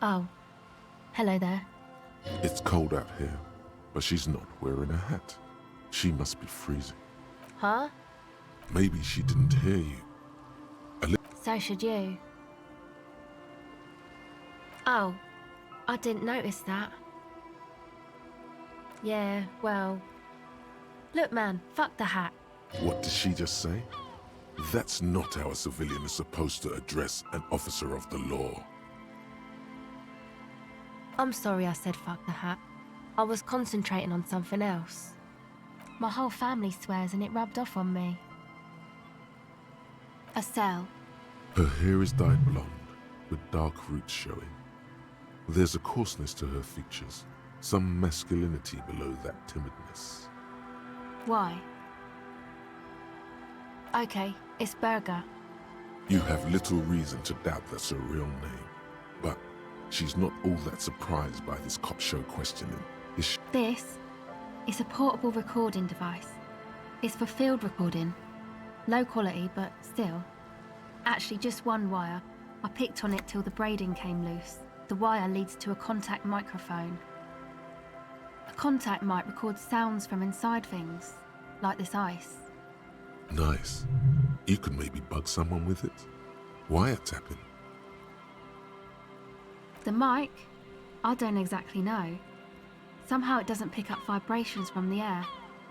Oh, hello there. It's cold out here, but she's not wearing a hat. She must be freezing. Huh? Maybe she didn't hear you. So should you. Oh, I didn't notice that. Yeah, well... Look, man, fuck the hat. What did she just say? That's not how a civilian is supposed to address an officer of the law. I'm sorry I said fuck the hat. I was concentrating on something else. My whole family swears and it rubbed off on me. A cell. Her hair is dyed blonde, with dark roots showing. There's a coarseness to her features, some masculinity below that timidness. Why? Okay, it's Berger. You have little reason to doubt that's her real name, but she's not all that surprised by this cop show questioning, is she? This is a portable recording device. It's for field recording. Low quality, but still. Actually, just one wire. I picked on it till the braiding came loose. The wire leads to a contact microphone. A contact mic records sounds from inside things, like this ice. Nice. You could maybe bug someone with it. Wiretapping. The mic? I don't exactly know. Somehow it doesn't pick up vibrations from the air.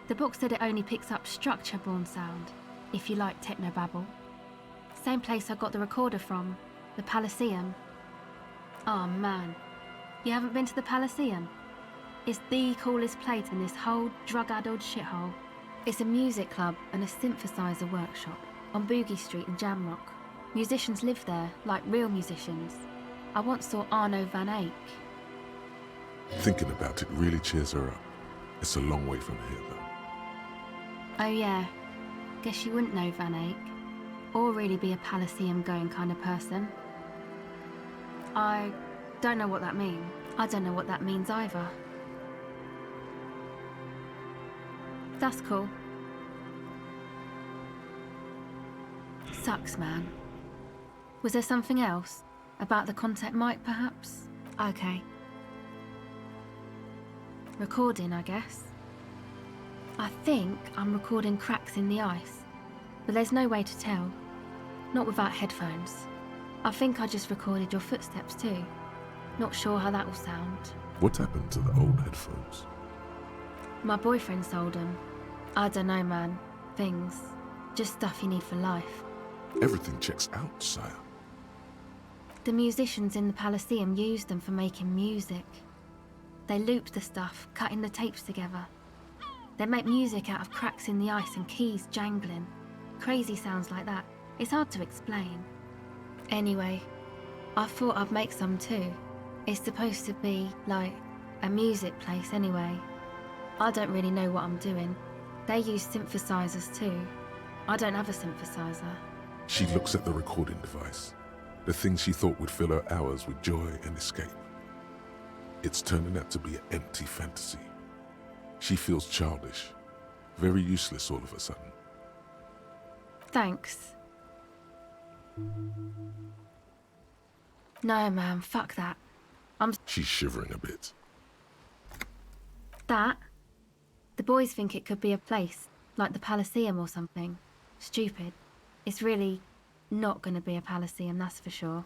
The book said it only picks up structure-borne sound, if you like technobabble. Same place I got the recorder from, the Palaceum. Oh man, you haven't been to the Palaceum? It's the coolest place in this whole drug-addled shithole. It's a music club and a synthesizer workshop on Boogie Street in Jamrock. Musicians live there, like real musicians. I once saw Arno van Eyck. Thinking about it really cheers her up. It's a long way from here, though. Oh yeah, guess you wouldn't know Van Eyck, or really be a Palaceum going kind of person. I don't know what that means. I don't know what that means either. That's cool. Sucks, man. Was there something else? About the contact mic, perhaps? Okay. Recording, I guess. I think I'm recording cracks in the ice, but there's no way to tell. Not without headphones. I think I just recorded your footsteps too. Not sure how that will sound. What happened to the old headphones? My boyfriend sold them. I don't know, man. Things. Just stuff you need for life. Everything checks out, sire. The musicians in the Palaceum used them for making music. They looped the stuff, cutting the tapes together. They make music out of cracks in the ice and keys jangling. Crazy sounds like that. It's hard to explain. Anyway, I thought I'd make some too. It's supposed to be, like, a music place anyway. I don't really know what I'm doing. They use synthesizers too. I don't have a synthesizer. She looks at the recording device. The thing she thought would fill her hours with joy and escape. It's turning out to be an empty fantasy. She feels childish, very useless all of a sudden. Thanks. No, man, fuck that. She's shivering a bit. That? The boys think it could be a place, like the Palaceum or something. Stupid. It's really not gonna be a Palaceum, that's for sure.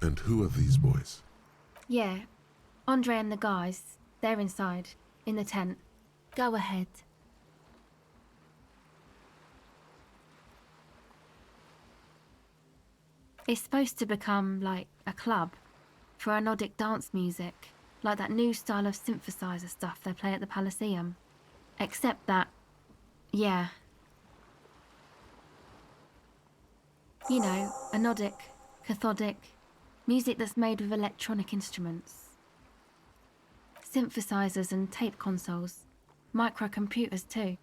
And who are these boys? Yeah, Andre and the guys, they're inside, in the tent. Go ahead. It's supposed to become, like, a club for anodic dance music, like that new style of synthesizer stuff they play at the Palaceum. Except that, yeah. You know, anodic, cathodic, music that's made with electronic instruments. Synthesizers and tape consoles, microcomputers too.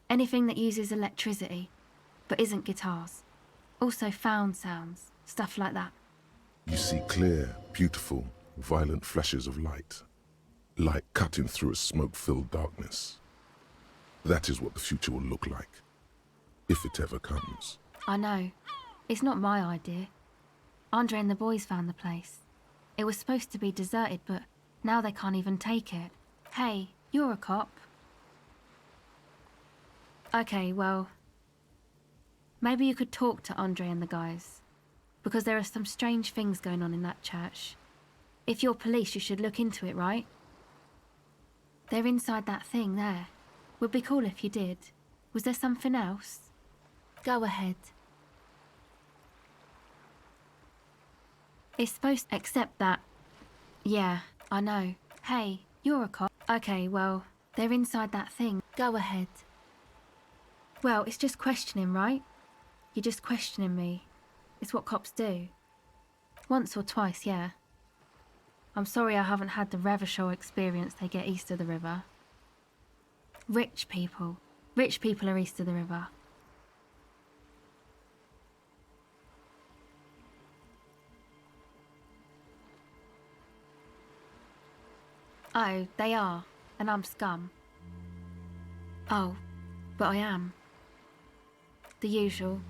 Anything that uses electricity, but isn't guitars. Also found sounds, stuff like that. You see clear, beautiful, violent flashes of light. Light cutting through a smoke-filled darkness. That is what the future will look like, if it ever comes. I know. It's not my idea. Andre and the boys found the place. It was supposed to be deserted, but now they can't even take it. Hey, you're a cop. Okay, well, maybe you could talk to Andre and the guys, because there are some strange things going on in that church. If you're police, you should look into it, right? They're inside that thing there. Would be cool if you did. Was there something else? Go ahead. It's supposed to accept that. Yeah, I know. Hey, you're a cop. Okay, well, they're inside that thing. Go ahead. Well, it's just questioning, right? You're just questioning me. It's what cops do. Once or twice, yeah. I'm sorry I haven't had the Revachol experience they get east of the river. Rich people. Rich people are east of the river. Oh, they are. And I'm scum. Oh, but I am. The usual.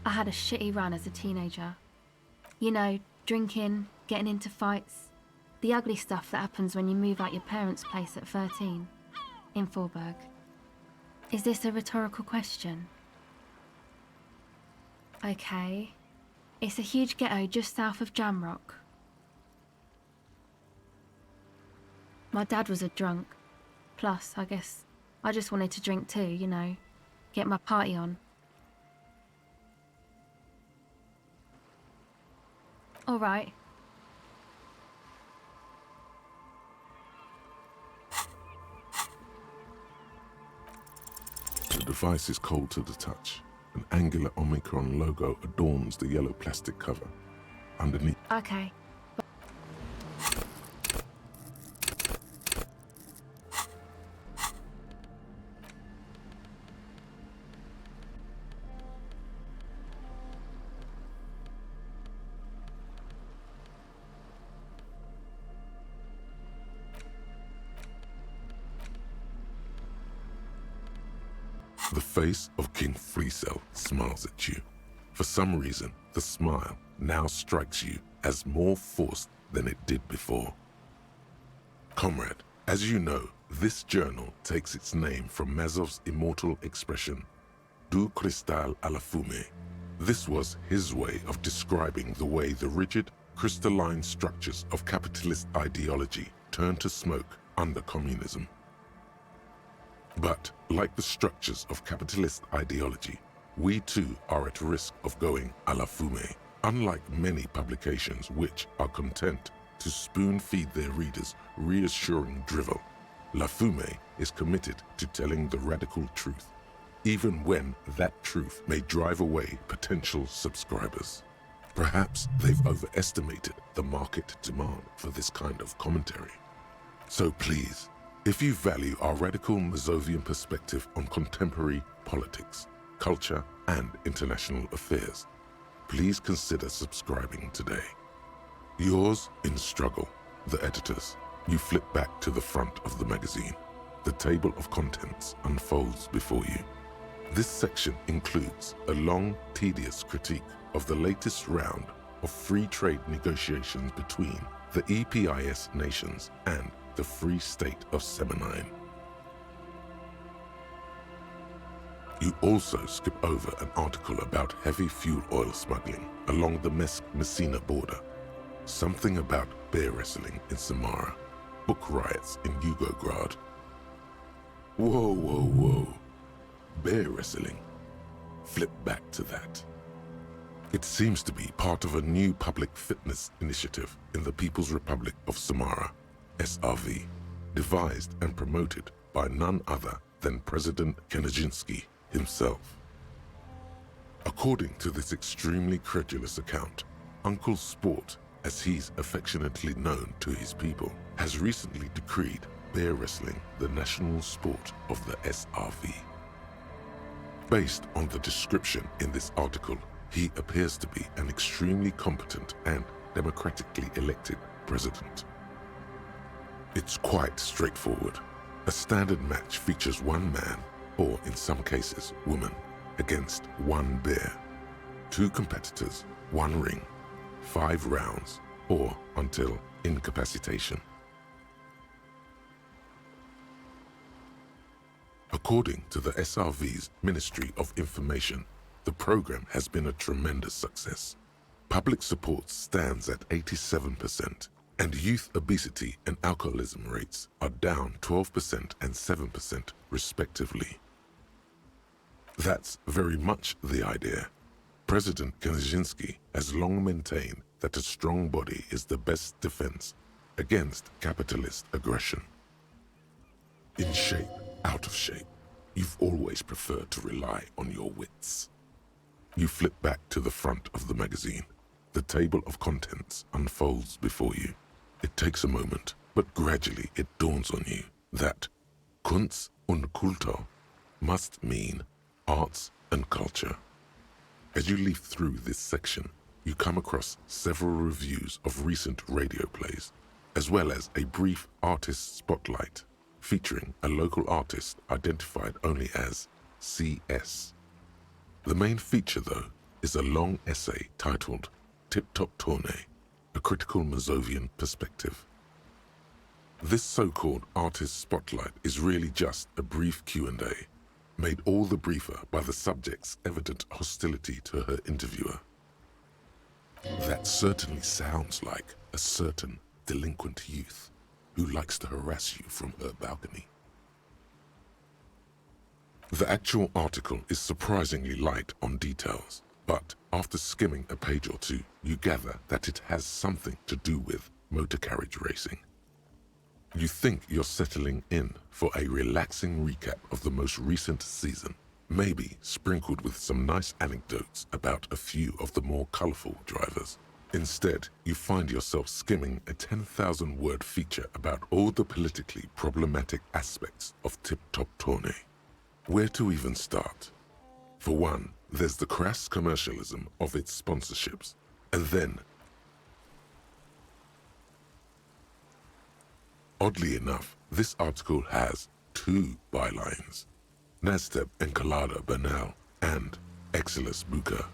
I had a shitty run as a teenager. You know, drinking, getting into fights. The ugly stuff that happens when you move out your parents' place at 13. In Forburg. Is this a rhetorical question? Okay. It's a huge ghetto just south of Jamrock. My dad was a drunk. Plus, I guess, I just wanted to drink too, you know. Get my party on. All right. The device is cold to the touch. An angular Omicron logo adorns the yellow plastic cover. Underneath, Okay. the face of King Freecell smiles at you. For some reason, the smile now strikes you as more forced than it did before. Comrade, as you know, this journal takes its name from Mazov's immortal expression, Du cristal à la fumée. This was his way of describing the way the rigid, crystalline structures of capitalist ideology turned to smoke under communism. But, like the structures of capitalist ideology, we too are at risk of going à la fumée. Unlike many publications which are content to spoon-feed their readers reassuring drivel, La Fumée is committed to telling the radical truth, even when that truth may drive away potential subscribers. Perhaps they've overestimated the market demand for this kind of commentary. So please, if you value our radical Mazovian perspective on contemporary politics, culture, and international affairs, please consider subscribing today. Yours in struggle, the editors. You flip back to the front of the magazine. The table of contents unfolds before you. This section includes a long, tedious critique of the latest round of free trade negotiations between the EPIS nations and the Free State of Semenine. You also skip over an article about heavy fuel oil smuggling along the Messina border, something about bear wrestling in Samara, book riots in Yugograd. Whoa, whoa, whoa. Bear wrestling. Flip back to that. It seems to be part of a new public fitness initiative in the People's Republic of Samara, SRV, devised and promoted by none other than President Kanajinsky himself. According to this extremely credulous account, Uncle Sport, as he's affectionately known to his people, has recently decreed bear wrestling the national sport of the SRV. Based on the description in this article, he appears to be an extremely competent and democratically elected president. It's quite straightforward. A standard match features one man, or in some cases woman, against one bear. 2 competitors, 1 ring, 5 rounds, or until incapacitation. According to the SRV's Ministry of Information, the program has been a tremendous success. Public support stands at 87%, and youth obesity and alcoholism rates are down 12% and 7% respectively. That's very much the idea. President Kaczynski has long maintained that a strong body is the best defense against capitalist aggression. In shape, out of shape, you've always preferred to rely on your wits. You flip back to the front of the magazine. The table of contents unfolds before you. It takes a moment, but gradually it dawns on you that Kunst und Kultur must mean arts and culture. As you leaf through this section, you come across several reviews of recent radio plays, as well as a brief artist spotlight featuring a local artist identified only as CS. The main feature, though, is a long essay titled Tip Top Tournée, a critical Mazovian perspective. This so-called artist spotlight is really just a brief Q&A, made all the briefer by the subject's evident hostility to her interviewer. That certainly sounds like a certain delinquent youth who likes to harass you from her balcony. The actual article is surprisingly light on details, but after skimming a page or two, you gather that it has something to do with motor carriage racing. You think you're settling in for a relaxing recap of the most recent season, maybe sprinkled with some nice anecdotes about a few of the more colorful drivers. Instead, you find yourself skimming a 10,000-word feature about all the politically problematic aspects of Tip Top Tournée. Where to even start? For one, there's the crass commercialism of its sponsorships, and then, oddly enough, this article has 2 bylines: Nasteb Enkalada Bernal and Exilus Buka.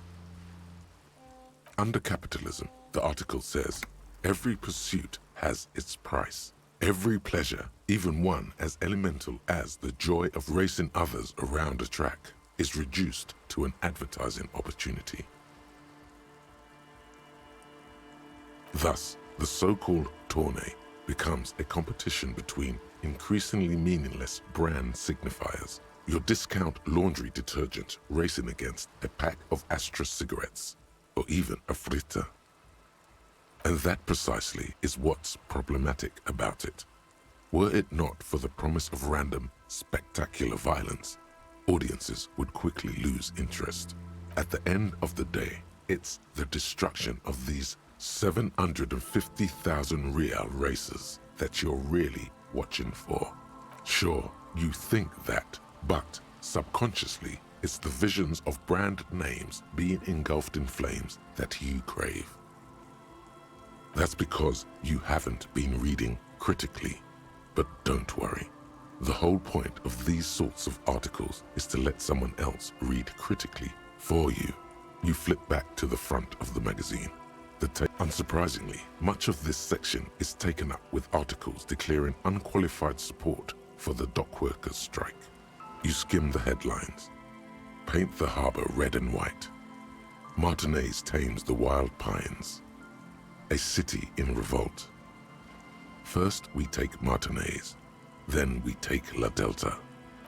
Under capitalism, the article says, every pursuit has its price. Every pleasure, even one as elemental as the joy of racing others around a track, is reduced to an advertising opportunity. Thus, the so-called tournée becomes a competition between increasingly meaningless brand signifiers. Your discount laundry detergent racing against a pack of Astra cigarettes, or even a Fritta. And that precisely is what's problematic about it. Were it not for the promise of random, spectacular violence, audiences would quickly lose interest. At the end of the day, it's the destruction of these 750,000 real races that you're really watching for. Sure, you think that, but subconsciously, it's the visions of brand names being engulfed in flames that you crave. That's because you haven't been reading critically. But don't worry. The whole point of these sorts of articles is to let someone else read critically for you. You flip back to the front of the magazine. Unsurprisingly, much of this section is taken up with articles declaring unqualified support for the dock workers' strike. You skim the headlines. Paint the harbor red and white. Martinez tames the wild pines. A city in revolt. First we take Martinez, then we take La Delta.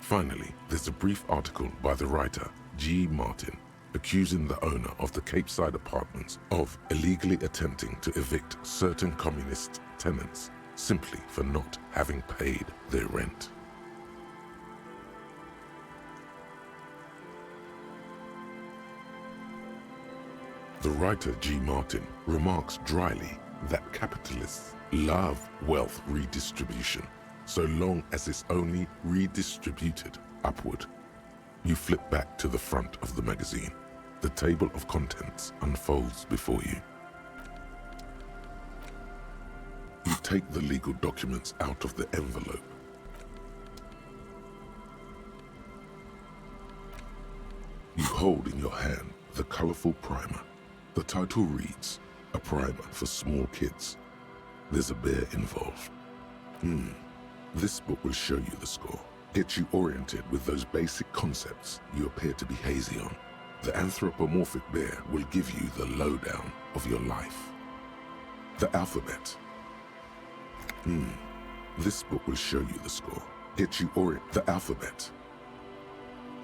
Finally, there's a brief article by the writer G. Martin accusing the owner of the Capeside Apartments of illegally attempting to evict certain communist tenants simply for not having paid their rent. The writer G. Martin remarks dryly that capitalists love wealth redistribution, so long as it's only redistributed upward. You flip back to the front of the magazine. The table of contents unfolds before you. You take the legal documents out of the envelope. You hold in your hand the colorful primer. The title reads, "A Primer for Small Kids." There's a bear involved. This book will show you the score, get you oriented with those basic concepts you appear to be hazy on. The anthropomorphic bear will give you the lowdown of your life. The alphabet. This book will show you the score, get you oriented. The alphabet.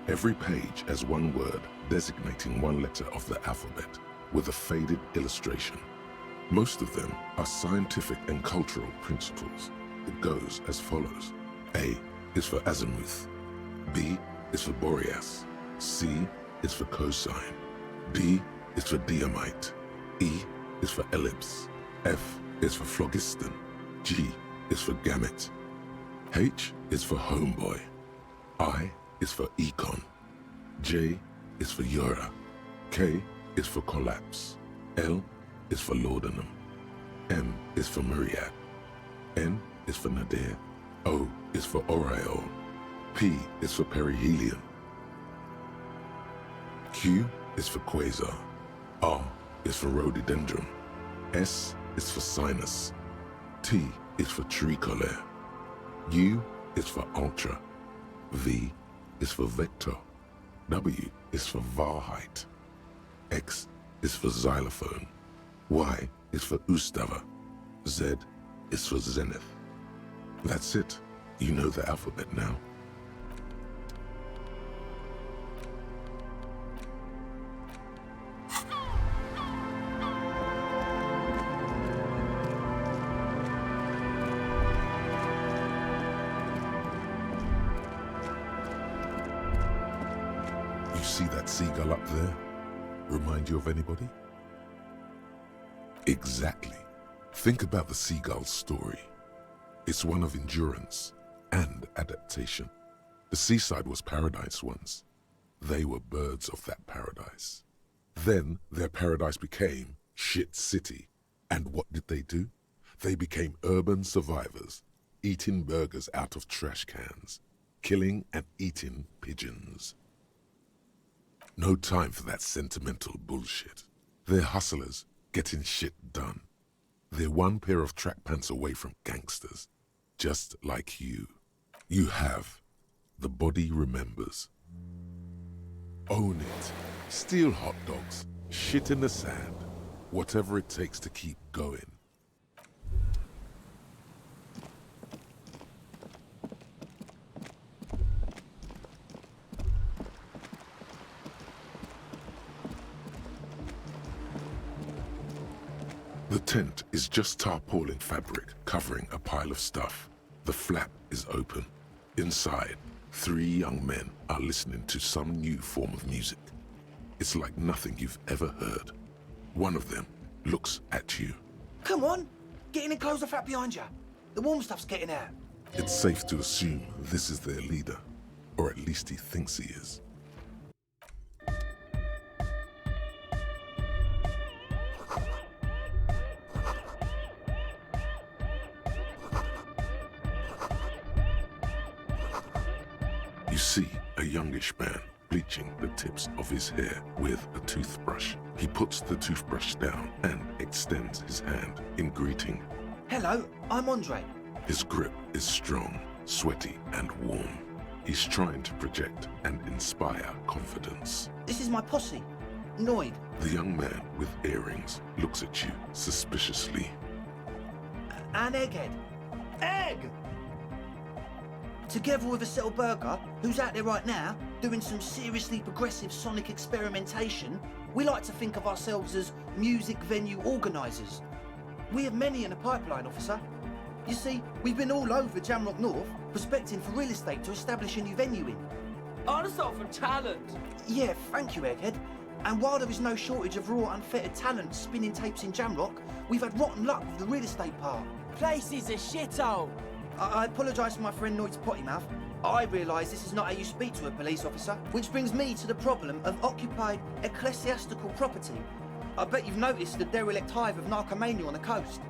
Every page has one word designating one letter of the alphabet with a faded illustration. Most of them are scientific and cultural principles. It goes as follows. A is for azimuth. B is for Boreas. C is for cosine. D is for diamite. E is for ellipse. F is for phlogiston. G is for gamete. H is for homeboy. I is for econ. J is for Eura. K is for collapse. L is for laudanum. M is for myriad. N is for nadir. O is for aureole. P is for perihelion. Q is for quasar. R is for rhododendron. S is for sinus. T is for tricolor. U is for ultra. V is for vector. W is for Wahrheit. X is for xylophone. Y is for Ustava. Z is for zenith. That's it. You know the alphabet now. See that seagull up there? Remind you of anybody? Exactly. Think about the seagull's story. It's one of endurance and adaptation. The seaside was paradise once. They were birds of that paradise. Then their paradise became shit city. And what did they do? They became urban survivors, eating burgers out of trash cans, killing and eating pigeons. No time for that sentimental bullshit. They're hustlers, getting shit done. They're one pair of track pants away from gangsters, just like you. You have. The body remembers. Own it. Steal hot dogs. Shit in the sand. Whatever it takes to keep going. The tent is just tarpaulin fabric covering a pile of stuff. The flap is open. Inside, 3 young men are listening to some new form of music. It's like nothing you've ever heard. One of them looks at you. Come on, get in and close the flap behind you. The warm stuff's getting out. It's safe to assume this is their leader, or at least he thinks he is. You see a youngish man bleaching the tips of his hair with a toothbrush. He puts the toothbrush down and extends his hand in greeting. Hello, I'm Andre. His grip is strong, sweaty, and warm. He's trying to project and inspire confidence. This is my posse, Noid. The young man with earrings looks at you suspiciously. And Egghead. Egg! Together with Acel Burger, who's out there right now, doing some seriously progressive sonic experimentation, we like to think of ourselves as music venue organisers. We have many in the pipeline, officer. You see, we've been all over Jamrock North, prospecting for real estate to establish a new venue in. Also for talent. Yeah, thank you, Egghead. And while there is no shortage of raw, unfettered talent spinning tapes in Jamrock, we've had rotten luck with the real estate part. Place is a shithole. I apologise for my friend Noid's potty mouth. I realise this is not how you speak to a police officer, which brings me to the problem of occupied ecclesiastical property. I bet you've noticed the derelict hive of Narcomania on the coast.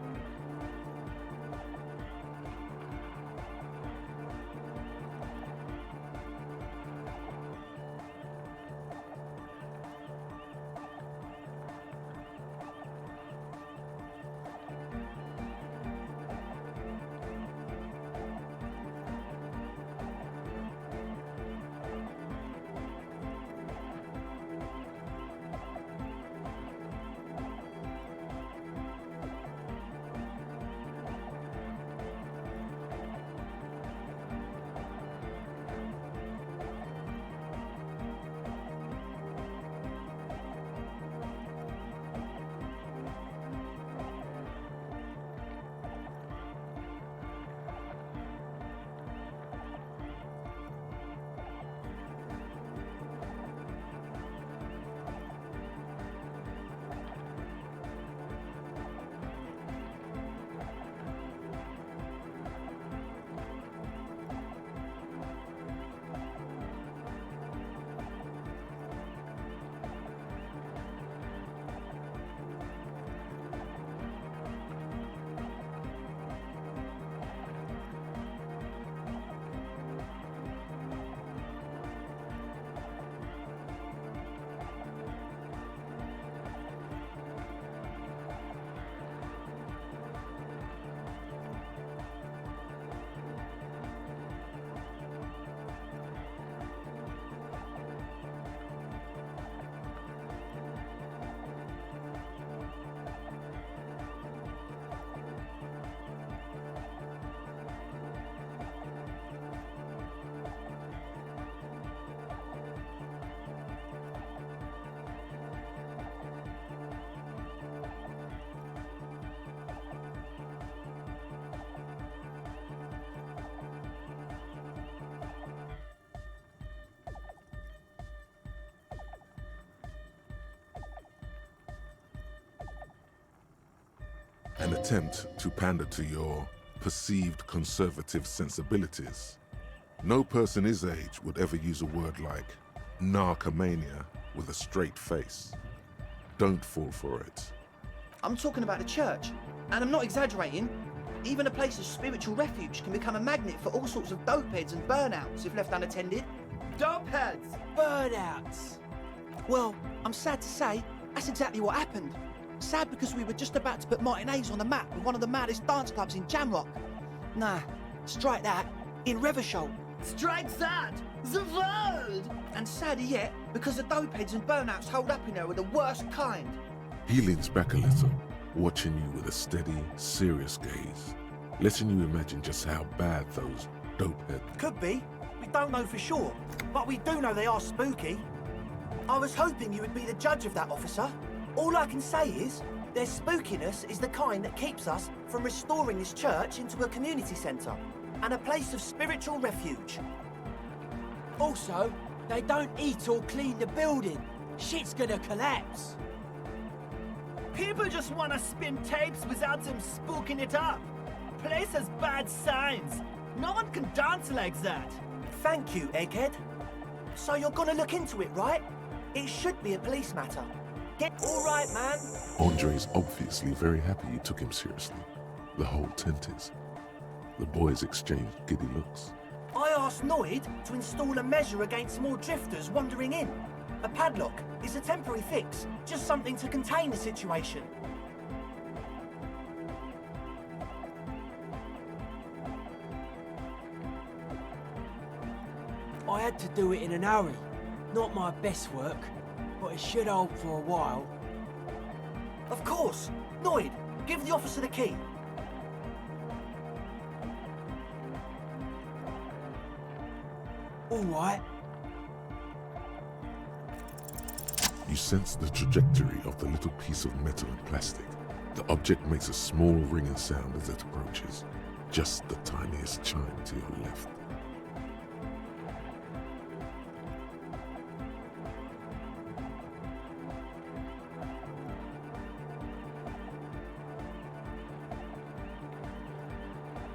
An attempt to pander to your perceived conservative sensibilities. No person his age would ever use a word like narcomania with a straight face. Don't fall for it. I'm talking about the church, and I'm not exaggerating. Even a place of spiritual refuge can become a magnet for all sorts of dopeheads and burnouts if left unattended. Dopeheads! Burnouts! Well, I'm sad to say, that's exactly what happened. Sad because we were just about to put Martinez on the map with one of the maddest dance clubs in Jamrock. Nah, strike that, in Reversholt. Strike that! The world! And sadder yet, because the dopeheads and burnouts holed up in there were the worst kind. He leans back a little, watching you with a steady, serious gaze, letting you imagine just how bad those dopeheads. Could be. We don't know for sure. But we do know they are spooky. I was hoping you would be the judge of that, officer. All I can say is, their spookiness is the kind that keeps us from restoring this church into a community centre and a place of spiritual refuge. Also, they don't eat or clean the building. Shit's gonna collapse. People just wanna spin tapes without them spooking it up. Place has bad signs. No one can dance like that. Thank you, Egghead. So you're gonna look into it, right? It should be a police matter. Get all right, man. Andre's obviously very happy you took him seriously. The whole tent is. The boys exchanged giddy looks. I asked Noid to install a measure against more drifters wandering in. A padlock is a temporary fix, just something to contain the situation. I had to do it in a hurry. Not my best work, but it should hold for a while. Of course. Noid, give the officer the key. All right. You sense the trajectory of the little piece of metal and plastic. The object makes a small ringing sound as it approaches, just the tiniest chime to your left.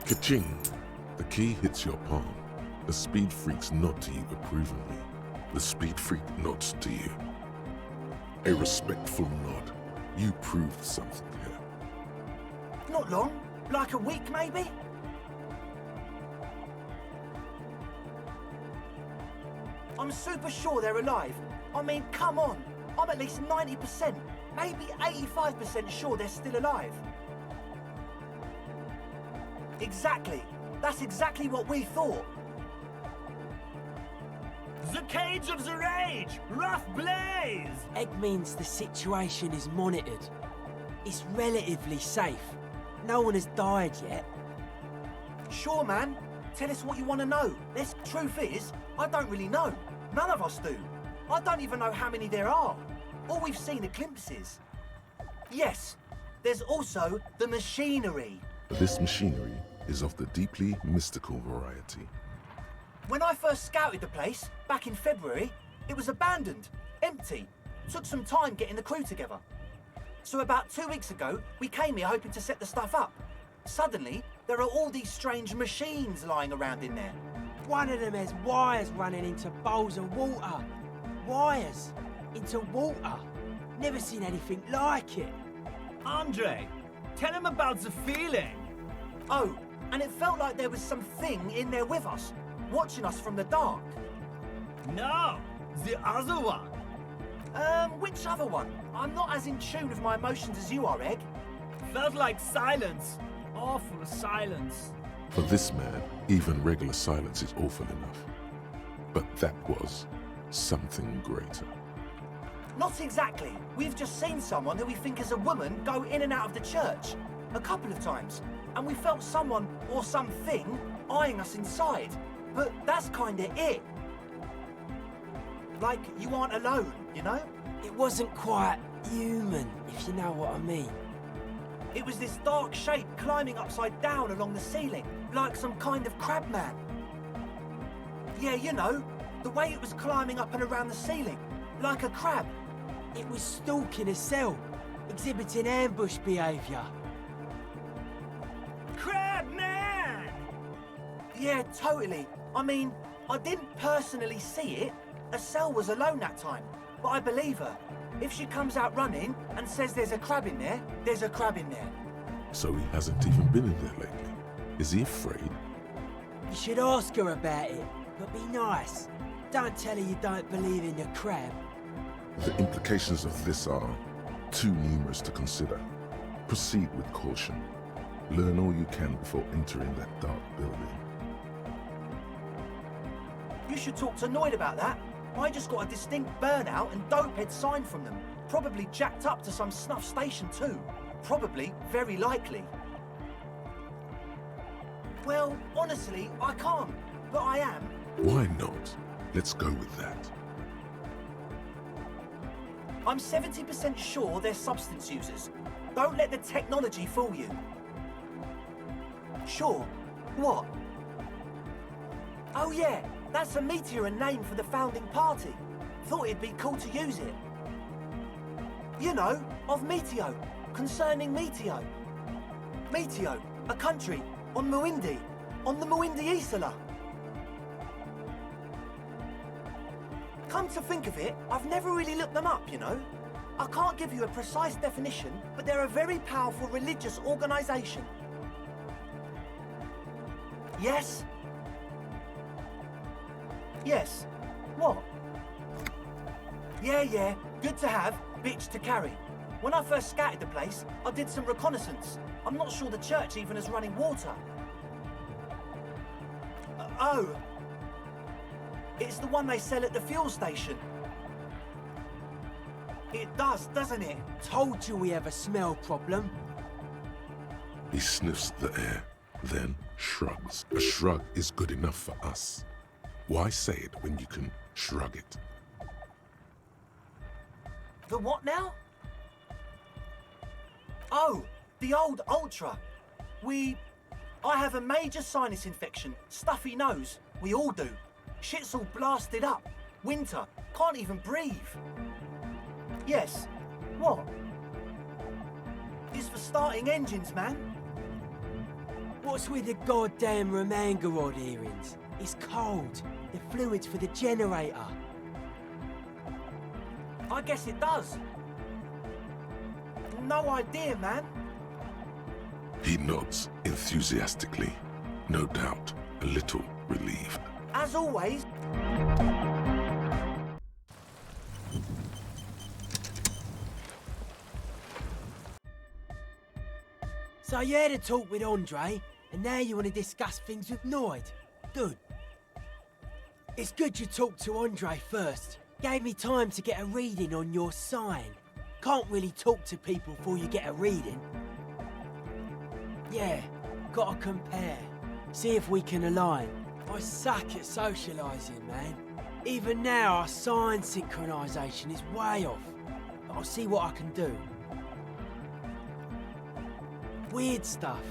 Ka-ching! The key hits your palm. The speed freaks nod to you approvingly. The speed freak nods to you. A respectful nod. You proved something here. Not long. Like a week, maybe? I'm super sure they're alive. I mean, come on. I'm at least 90%, maybe 85% sure they're still alive. Exactly. That's exactly what we thought. The Cage of the Rage! Rough Blaze! Egg means the situation is monitored. It's relatively safe. No one has died yet. Sure, man. Tell us what you want to know. The truth is, I don't really know. None of us do. I don't even know how many there are. All we've seen are glimpses. Yes, there's also the machinery. This machinery is of the deeply mystical variety. When I first scouted the place, back in February, it was abandoned, empty. Took some time getting the crew together. So about 2 weeks ago, we came here hoping to set the stuff up. Suddenly, there are all these strange machines lying around in there. One of them has wires running into bowls of water. Wires into water. Never seen anything like it. Andre, tell him about the feeling. Oh, and it felt like there was something in there with us, watching us from the dark. No, the other one. Which other one? I'm not as in tune with my emotions as you are, Egg. Felt like silence. Awful silence. For this man, even regular silence is awful enough. But that was something greater. Not exactly. We've just seen someone who we think is a woman go in and out of the church. A couple of times. And we felt someone or something eyeing us inside. But that's kinda it. Like you aren't alone, you know? It wasn't quite human, if you know what I mean. It was this dark shape climbing upside down along the ceiling, like some kind of crabman. Yeah, you know, the way it was climbing up and around the ceiling, like a crab. It was stalking a cell, exhibiting ambush behaviour. Crabman! Yeah, totally. I mean, I didn't personally see it. Estelle was alone that time, but I believe her. If she comes out running and says there's a crab in there, there's a crab in there. So he hasn't even been in there lately. Is he afraid? You should ask her about it, but be nice. Don't tell her you don't believe in the crab. The implications of this are too numerous to consider. Proceed with caution. Learn all you can before entering that dark building. You should talk to Noid about that. I just got a distinct burnout and dopehead sign from them. Probably jacked up to some snuff station too. Probably, very likely. Well, honestly, I can't. But I am. Why not? Let's go with that. I'm 70% sure they're substance users. Don't let the technology fool you. Sure. What? Oh yeah, that's a Meteor name for the founding party. Thought it'd be cool to use it. You know, of Meteo, concerning Meteo. Meteo, a country, on Muindi, on the Muindi Isla. Come to think of it, I've never really looked them up, you know. I can't give you a precise definition, but they're a very powerful religious organization. Yes? Yes. What? Yeah, good to have, bitch to carry. When I first scouted the place, I did some reconnaissance. I'm not sure the church even has running water. Oh. It's the one they sell at the fuel station. It does, doesn't it? Told you we have a smell problem. He sniffs the air, then shrugs. A shrug is good enough for us. Why say it when you can shrug it? The what now? Oh, the old Ultra. I have a major sinus infection, stuffy nose. We all do. Shit's all blasted up. Winter. Can't even breathe. Yes. What? It's for starting engines, man. What's with the goddamn Romangarod earrings? It's cold. The fluid's for the generator. I guess it does. No idea, man. He nods enthusiastically, no doubt a little relieved. As always, So you had a talk with Andre, and now you want to discuss things with Noid. Good. It's good you talked to Andre first. Gave me time to get a reading on your sign. Can't really talk to people before you get a reading. Yeah, gotta compare. See if we can align. I suck at socialising, man. Even now, our sign synchronisation is way off. But I'll see what I can do. Weird stuff.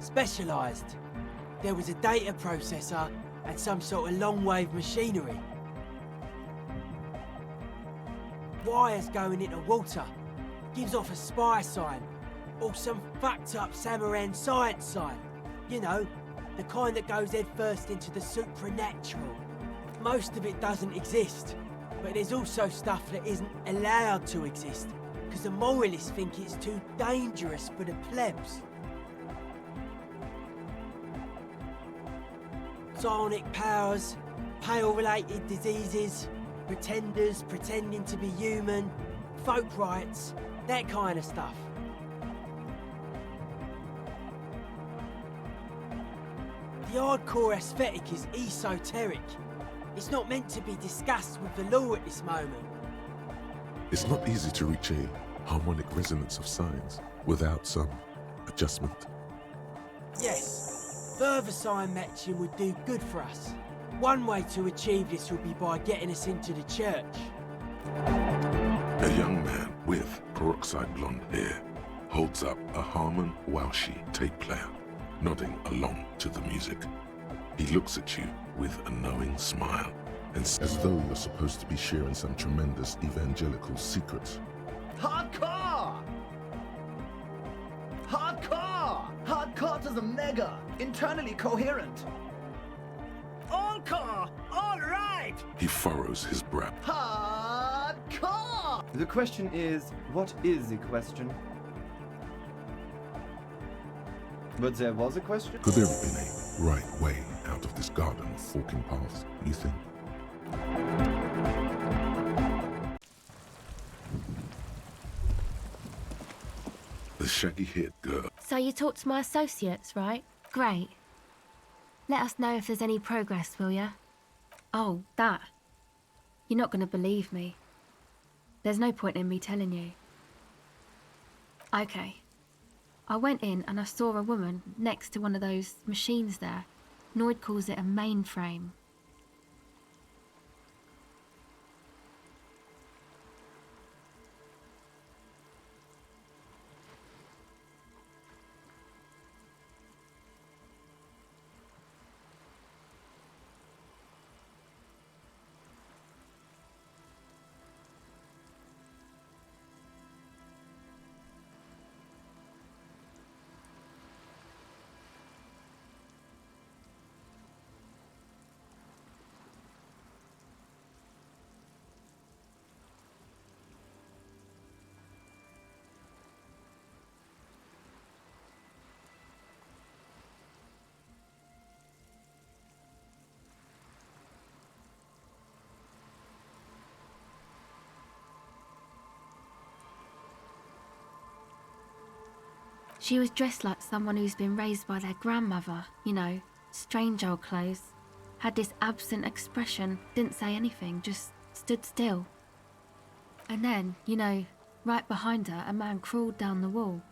Specialised. There was a data processor and some sort of long-wave machinery. Wires going into water. Gives off a spy sign. Or some fucked up Samaran science sign. You know, the kind that goes head first into the supernatural. Most of it doesn't exist. But there's also stuff that isn't allowed to exist. Because the moralists think it's too dangerous for the plebs. Psionic powers, pale-related diseases, pretenders pretending to be human, folk rights, that kind of stuff. The hardcore aesthetic is esoteric. It's not meant to be discussed with the law at this moment. It's not easy to reach a harmonic resonance of signs without some adjustment. Yes, further sign matching would do good for us. One way to achieve this would be by getting us into the church. A young man with peroxide blonde hair holds up a Harman Walshi tape player, nodding along to the music. He looks at you with a knowing smile, and as though you're supposed to be sharing some tremendous evangelical secrets. Hardcore! Hardcore! Hardcore to the mega! Internally coherent! Encore! All right! He furrows his brow. Hardcore! The question is, what is the question? But there was a question? Could there have been a right way out of this garden of forking paths, you think? The shaggy-haired girl. So you talked to my associates, right? Great. Let us know if there's any progress, will ya? Oh, that. You're not going to believe me. There's no point in me telling you. Okay. I went in and I saw a woman next to one of those machines there. Noid calls it a mainframe. She was dressed like someone who's been raised by their grandmother, you know, strange old clothes. Had this absent expression, didn't say anything, just stood still. And then, you know, right behind her, a man crawled down the wall,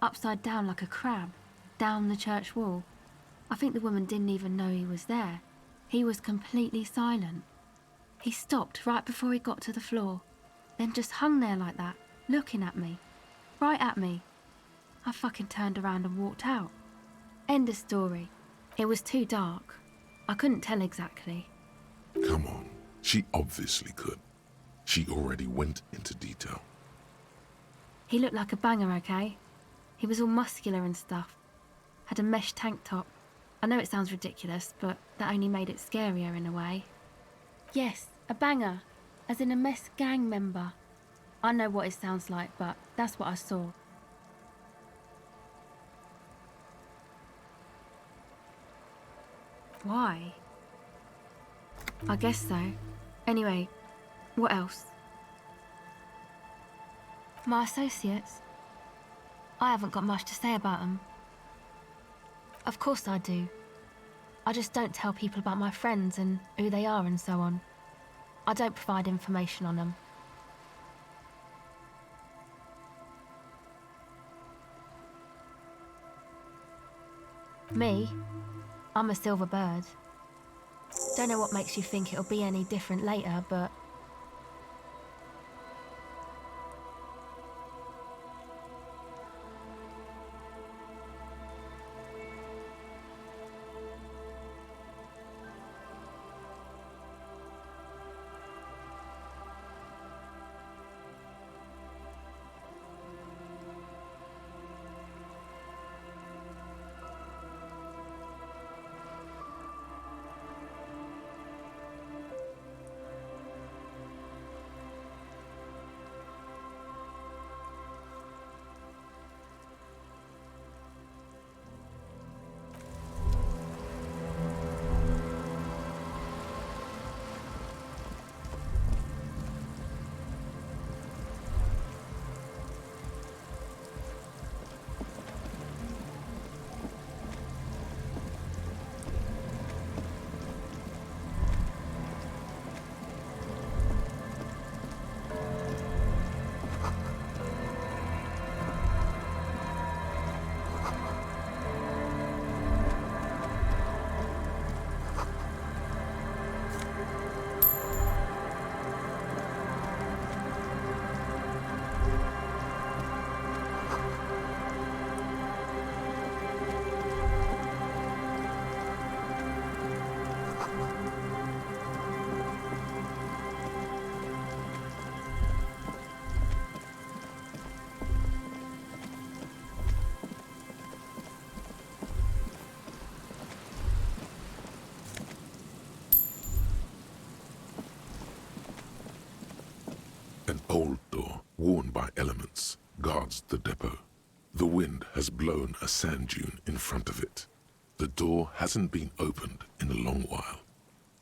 upside down like a crab, down the church wall. I think the woman didn't even know he was there. He was completely silent. He stopped right before he got to the floor, then just hung there like that, looking at me, right at me. I fucking turned around and walked out. End of story. It was too dark. I couldn't tell exactly. Come on, she obviously could. She already went into detail. He looked like a banger, okay? He was all muscular and stuff. had a mesh tank top. I know it sounds ridiculous, but that only made it scarier in a way. Yes, a banger, as in a mess gang member. I know what it sounds like, but that's what I saw. Why? I guess so. Anyway, what else? My associates? I haven't got much to say about them. Of course I do. I just don't tell people about my friends and who they are and so on. I don't provide information on them. Me? I'm a silver bird. Don't know what makes you think it'll be any different later, but... An old door, worn by elements, guards the depot. The wind has blown a sand dune in front of it. The door hasn't been opened in a long while.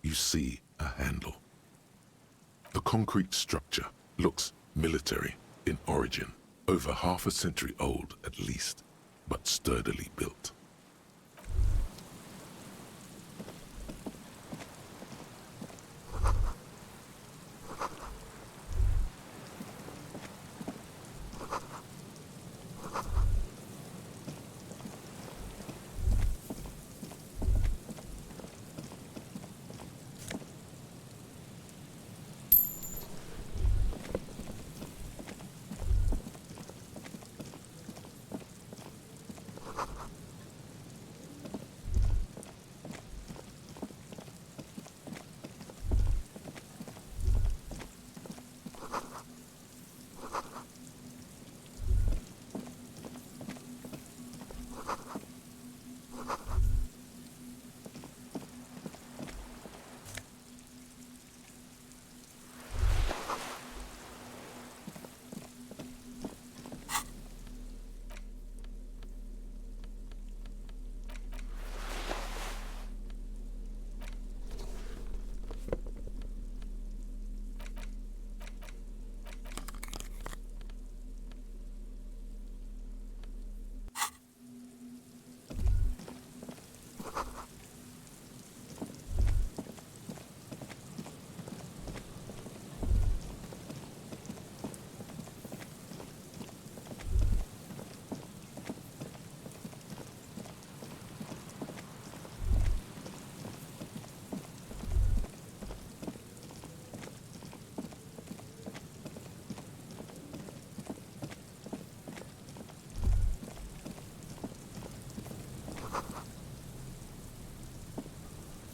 You see a handle. The concrete structure looks military in origin, over half a century old at least, but sturdily built.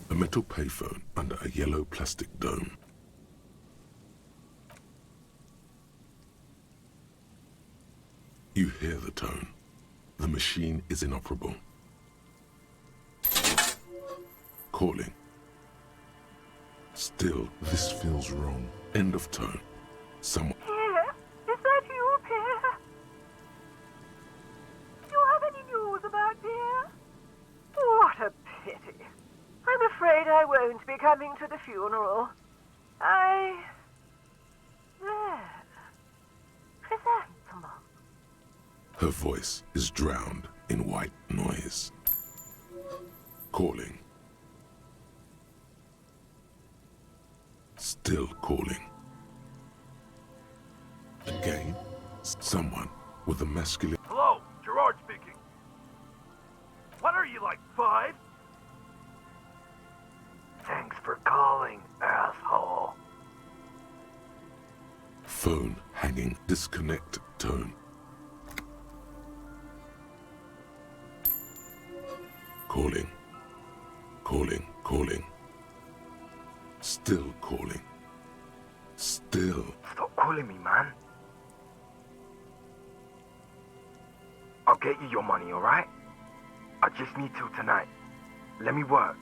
A metal payphone under a yellow plastic dome. You hear the tone. The machine is inoperable. Calling. Still, this feels wrong. End of tone. Someone. Pierre, is that you, Pierre? Do you have any news about Pierre? What a pity. I'm afraid I won't be coming to the funeral. There. Chrysanthemum. Her voice is drowned in white noise. Calling. Still calling. Again, someone with a masculine. Hello, Gerard speaking. What are you, like 5? Thanks for calling, asshole. Phone hanging. Disconnect tone. Calling. Calling. Calling. Still calling. Still. Stop calling me, man. I'll get you your money, alright? I just need till tonight. Let me work.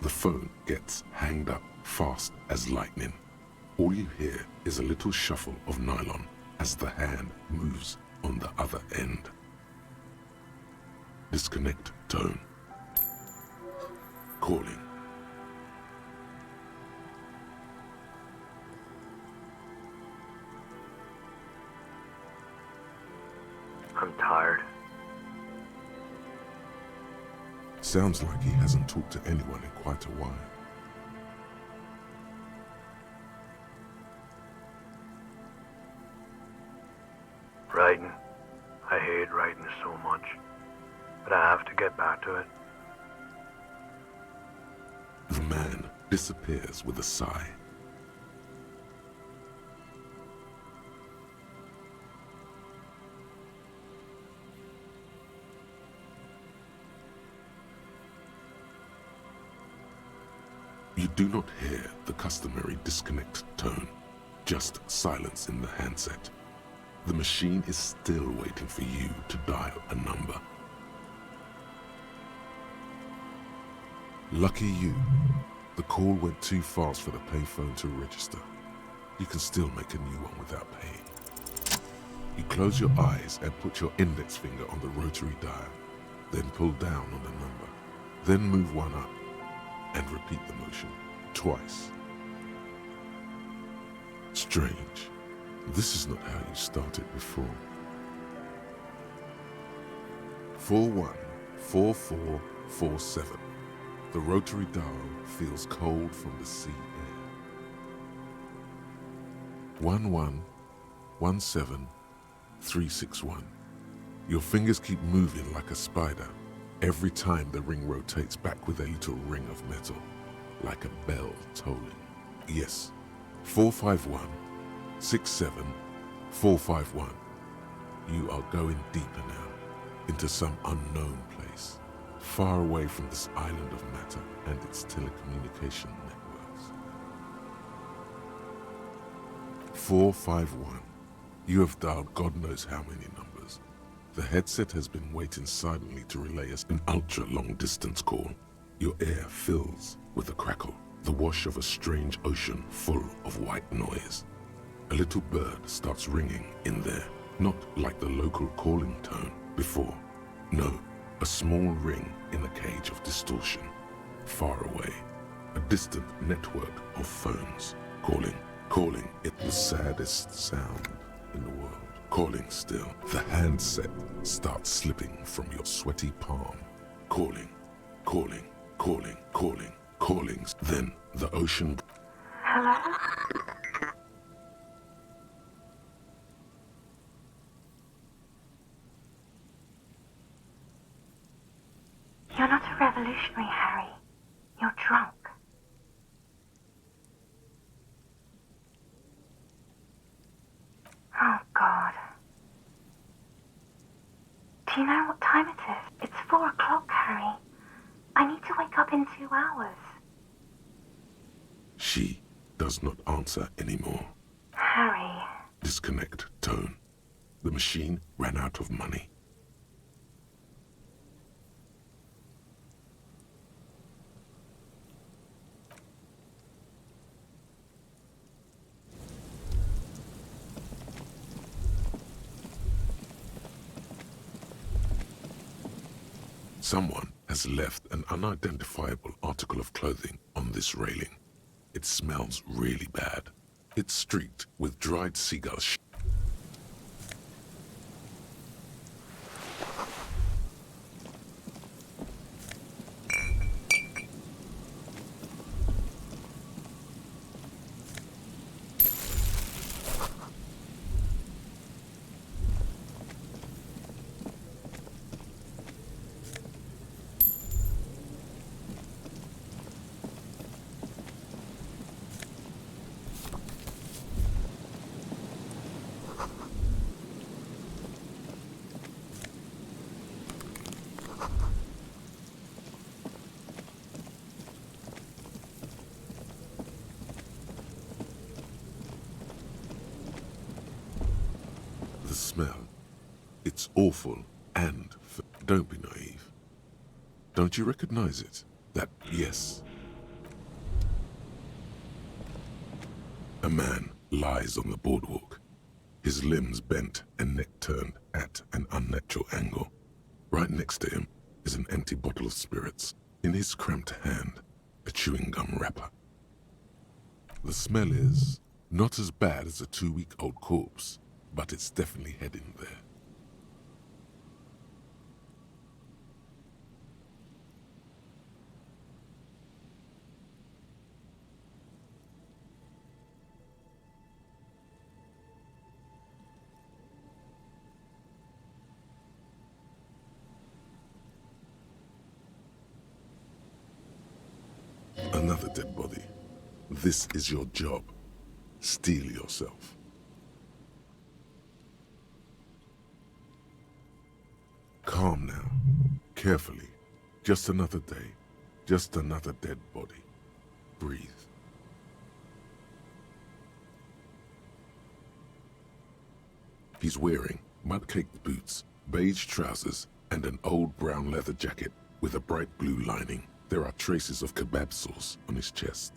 The phone gets hanged up fast as lightning. All you hear is a little shuffle of nylon as the hand moves on the other end. Disconnect tone. Calling. I'm tired. Sounds like he hasn't talked to anyone in quite a while. Writing. I hate writing so much. But I have to get back to it. The man disappears with a sigh. You do not hear the customary disconnect tone, just silence in the handset. The machine is still waiting for you to dial a number. Lucky you, the call went too fast for the payphone to register. You can still make a new one without paying. You close your eyes and put your index finger on the rotary dial, then pull down on the number, then move one up, and repeat the motion twice. Strange. This is not how you started before. 414447. The rotary dial feels cold from the sea air. 1117361. Your fingers keep moving like a spider. Every time the ring rotates back with a little ring of metal, like a bell tolling. Yes, 451-67451. You are going deeper now, into some unknown place, far away from this island of matter and its telecommunication networks. 451. You have dialed God knows how many numbers. The headset has been waiting silently to relay us an ultra-long distance call. Your ear fills with a crackle, the wash of a strange ocean full of white noise. A little bird starts ringing in there, not like the local calling tone before. No, a small ring in a cage of distortion, far away. A distant network of phones, calling it the saddest sound in the world. Calling still. The handset starts slipping from your sweaty palm. Calling. Then the ocean. Hello? You're not a revolutionary, Harry. You're drunk. Oh, God. Do you know what time it is? It's 4 o'clock, Harry. I need to wake up in 2 hours. She does not answer anymore. Harry. Disconnect tone. The machine ran out of money. Someone has left an unidentifiable article of clothing on this railing. It smells really bad. It's streaked with dried seagull shit. The smell. It's awful and don't be naive. Don't you recognize it? That yes. A man lies on the boardwalk, his limbs bent and neck turned at an unnatural angle. Right next to him is an empty bottle of spirits. In his cramped hand, a chewing gum wrapper. The smell is not as bad as a 2-week-old corpse, but it's definitely heading there. Another dead body. This is your job. Steel yourself. Calm now. Carefully. Just another day. Just another dead body. Breathe. He's wearing mud-caked boots, beige trousers, and an old brown leather jacket with a bright blue lining. There are traces of kebab sauce on his chest.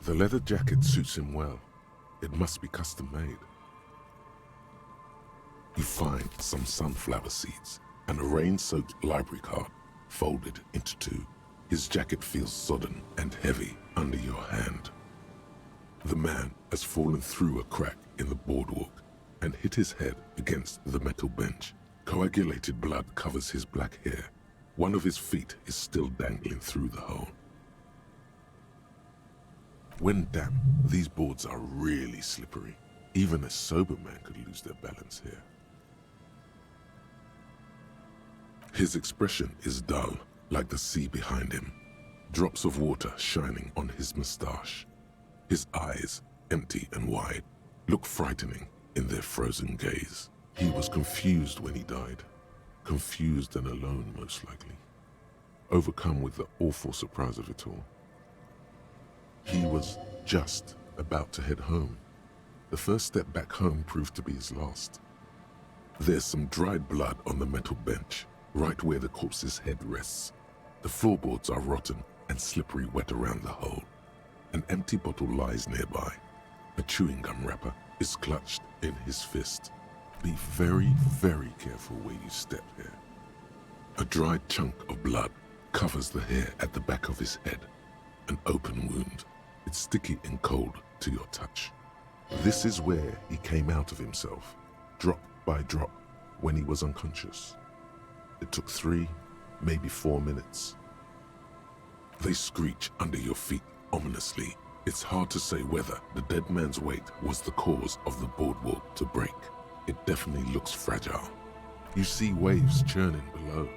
The leather jacket suits him well. It must be custom made. You find some sunflower seeds and a rain-soaked library card folded into two. His jacket feels sodden and heavy under your hand. The man has fallen through a crack in the boardwalk and hit his head against the metal bench. Coagulated blood covers his black hair. One of his feet is still dangling through the hole. When damp, these boards are really slippery. Even a sober man could lose their balance here. His expression is dull, like the sea behind him. Drops of water shining on his mustache. His eyes, empty and wide, look frightening in their frozen gaze. He was confused when he died. Confused and alone, most likely. Overcome with the awful surprise of it all. He was just about to head home. The first step back home proved to be his last. There's some dried blood on the metal bench, right where the corpse's head rests. The floorboards are rotten and slippery wet around the hole. An empty bottle lies nearby. A chewing gum wrapper is clutched in his fist. Be very, very careful where you step here. A dried chunk of blood covers the hair at the back of his head. An open wound. It's sticky and cold to your touch. This is where he came out of himself, drop by drop, when he was unconscious. It took 3, maybe 4 minutes. They screech under your feet ominously. It's hard to say whether the dead man's weight was the cause of the boardwalk to break. It definitely looks fragile. You see waves churning below.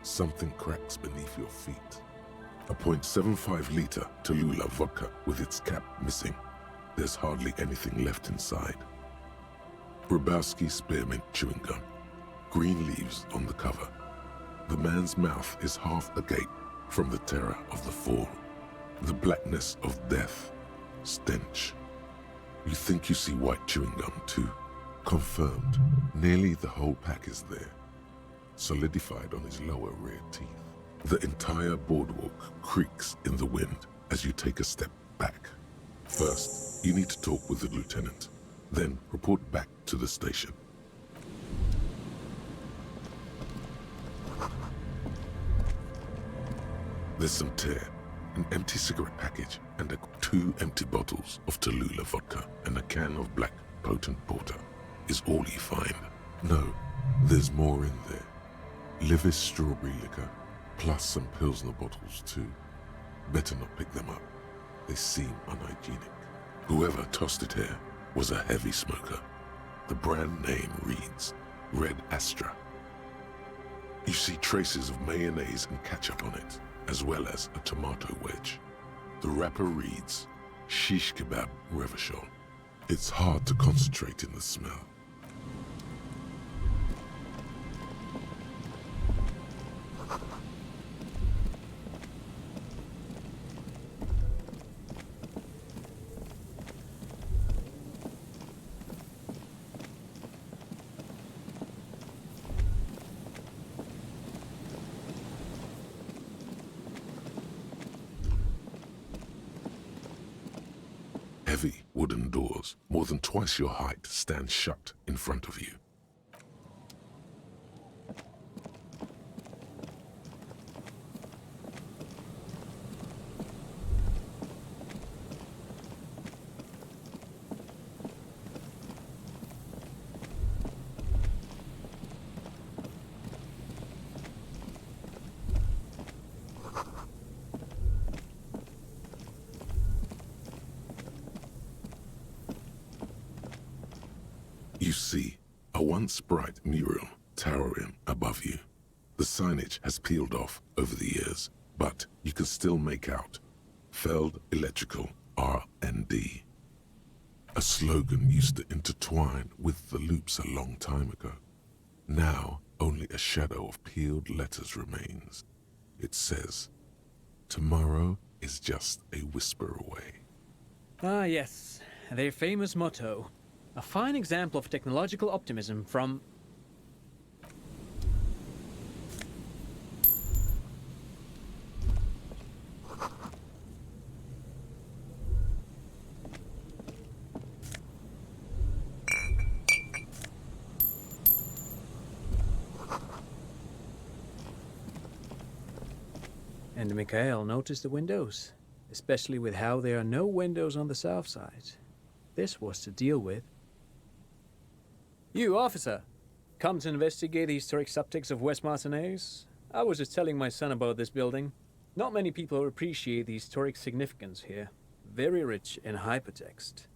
Something cracks beneath your feet. A .75-liter Tallulah vodka with its cap missing. There's hardly anything left inside. Grabowski spearmint chewing gum. Green leaves on the cover. The man's mouth is half agape from the terror of the fall. The blackness of death stench. You think you see white chewing gum too. Confirmed. Nearly the whole pack is there, solidified on his lower rear teeth. The entire boardwalk creaks in the wind as you take a step back. First, you need to talk with the lieutenant, then report back to the station. There's some tear, an empty cigarette package, and 2 empty bottles of Tallulah vodka and a can of black potent porter is all you find. No, there's more in there. Livis strawberry liquor, plus some Pilsner bottles too. Better not pick them up. They seem unhygienic. Whoever tossed it here was a heavy smoker. The brand name reads Red Astra. You see traces of mayonnaise and ketchup on it, as well as a tomato wedge. The wrapper reads Shish Kebab Revachol. It's hard to concentrate in the smell. Heavy wooden doors, more than twice your height, stand shut in front of you. You see a once bright mural towering above you. The signage has peeled off over the years, but you can still make out Feld Electrical R&D. A slogan used to intertwine with the loops a long time ago. Now only a shadow of peeled letters remains. It says, "Tomorrow is just a whisper away." Ah, yes, their famous motto. A fine example of technological optimism from... And Mikhail noticed the windows, especially with how there are no windows on the south side. This was to deal with. You, officer, come to investigate the historic subtext of West Martinez? I was just telling my son about this building. Not many people appreciate the historic significance here. Very rich in hypertext.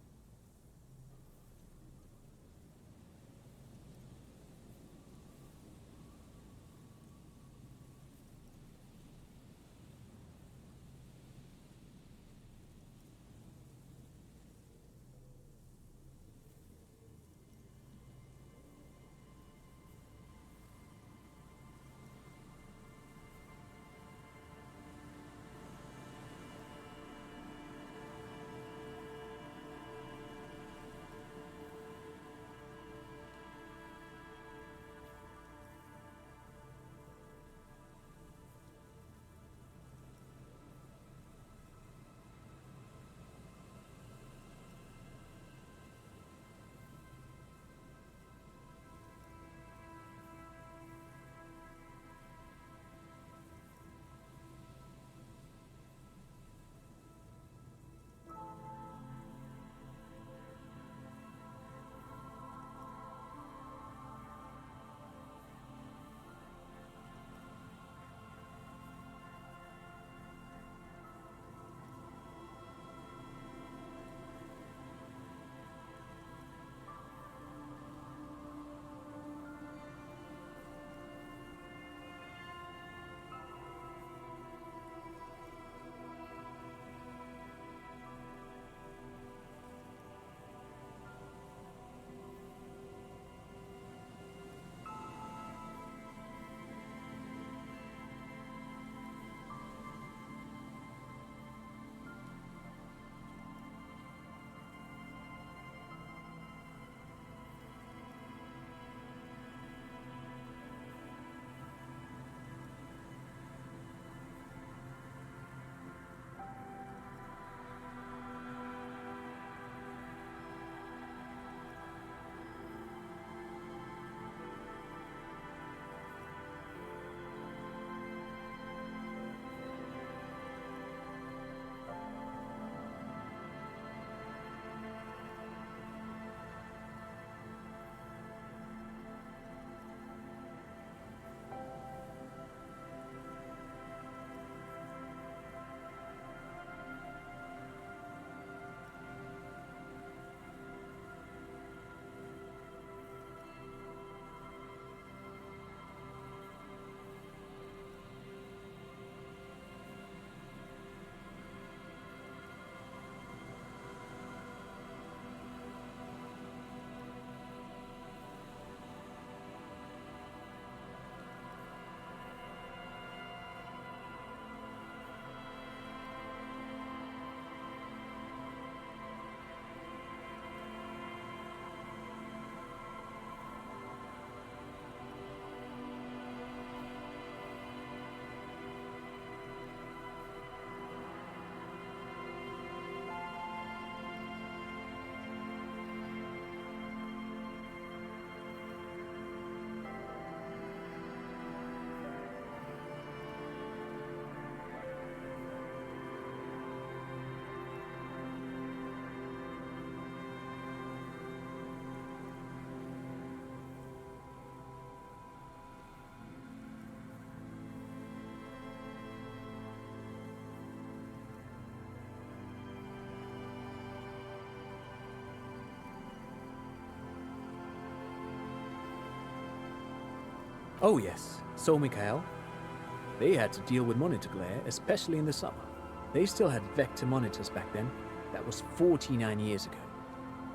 Oh yes, so Mikhail. They had to deal with monitor glare, especially in the summer. They still had vector monitors back then. That was 49 years ago.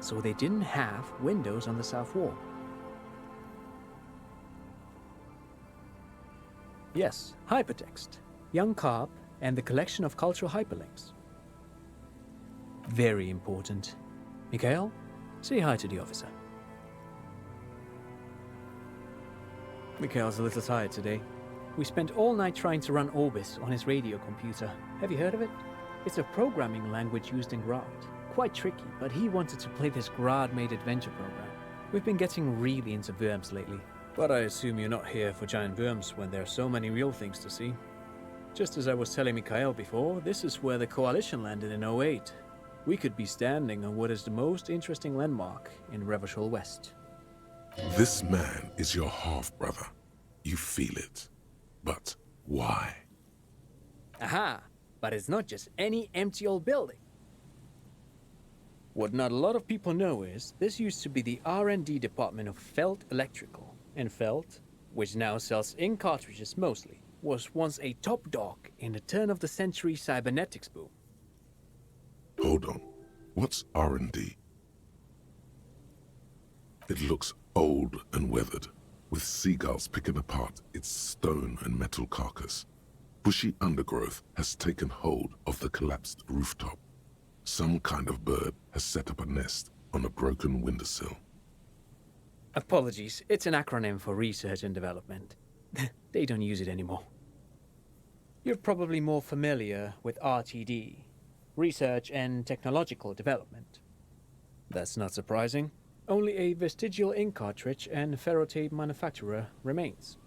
So they didn't have windows on the south wall. Yes, hypertext, young carp, and the collection of cultural hyperlinks. Very important. Mikhail, say hi to the officer. Mikhail's a little tired today. We spent all night trying to run Orbis on his radio computer. Have you heard of it? It's a programming language used in Grad. Quite tricky, but he wanted to play this Grad-made adventure program. We've been getting really into worms lately. But I assume you're not here for giant worms when there are so many real things to see. Just as I was telling Mikhail before, this is where the Coalition landed in '08. We could be standing on what is the most interesting landmark in Revachol West. This man is your half-brother. You feel it. But why? Aha! But it's not just any empty old building. What not a lot of people know is, this used to be the R&D department of Feld Electrical. And Feld, which now sells ink cartridges mostly, was once a top dog in the turn-of-the-century cybernetics boom. Hold on. What's R&D? It looks old and weathered, with seagulls picking apart its stone and metal carcass. Bushy undergrowth has taken hold of the collapsed rooftop. Some kind of bird has set up a nest on a broken windowsill. Apologies, it's an acronym for research and development. They don't use it anymore. You're probably more familiar with RTD, Research and Technological Development. That's not surprising. Only a vestigial ink cartridge and ferrotape manufacturer remains.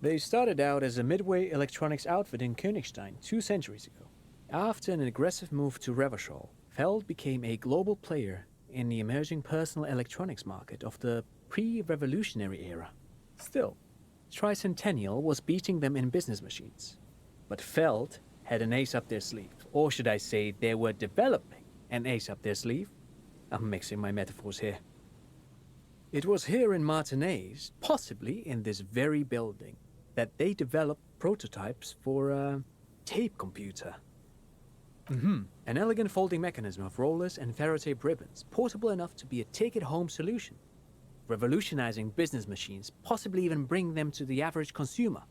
They started out as a midway electronics outfit in Königstein 2 centuries ago. After an aggressive move to Revachol, Feld became a global player in the emerging personal electronics market of the pre-revolutionary era. Still, Tricentennial was beating them in business machines. But Feld had an ace up their sleeve, or should I say they were developing an ace up their sleeve? I'm mixing my metaphors here. It was here in Martinez, possibly in this very building, that they developed prototypes for a tape computer. An elegant folding mechanism of rollers and ferrotape ribbons, portable enough to be a take-it-home solution, revolutionizing business machines, possibly even bring them to the average consumer.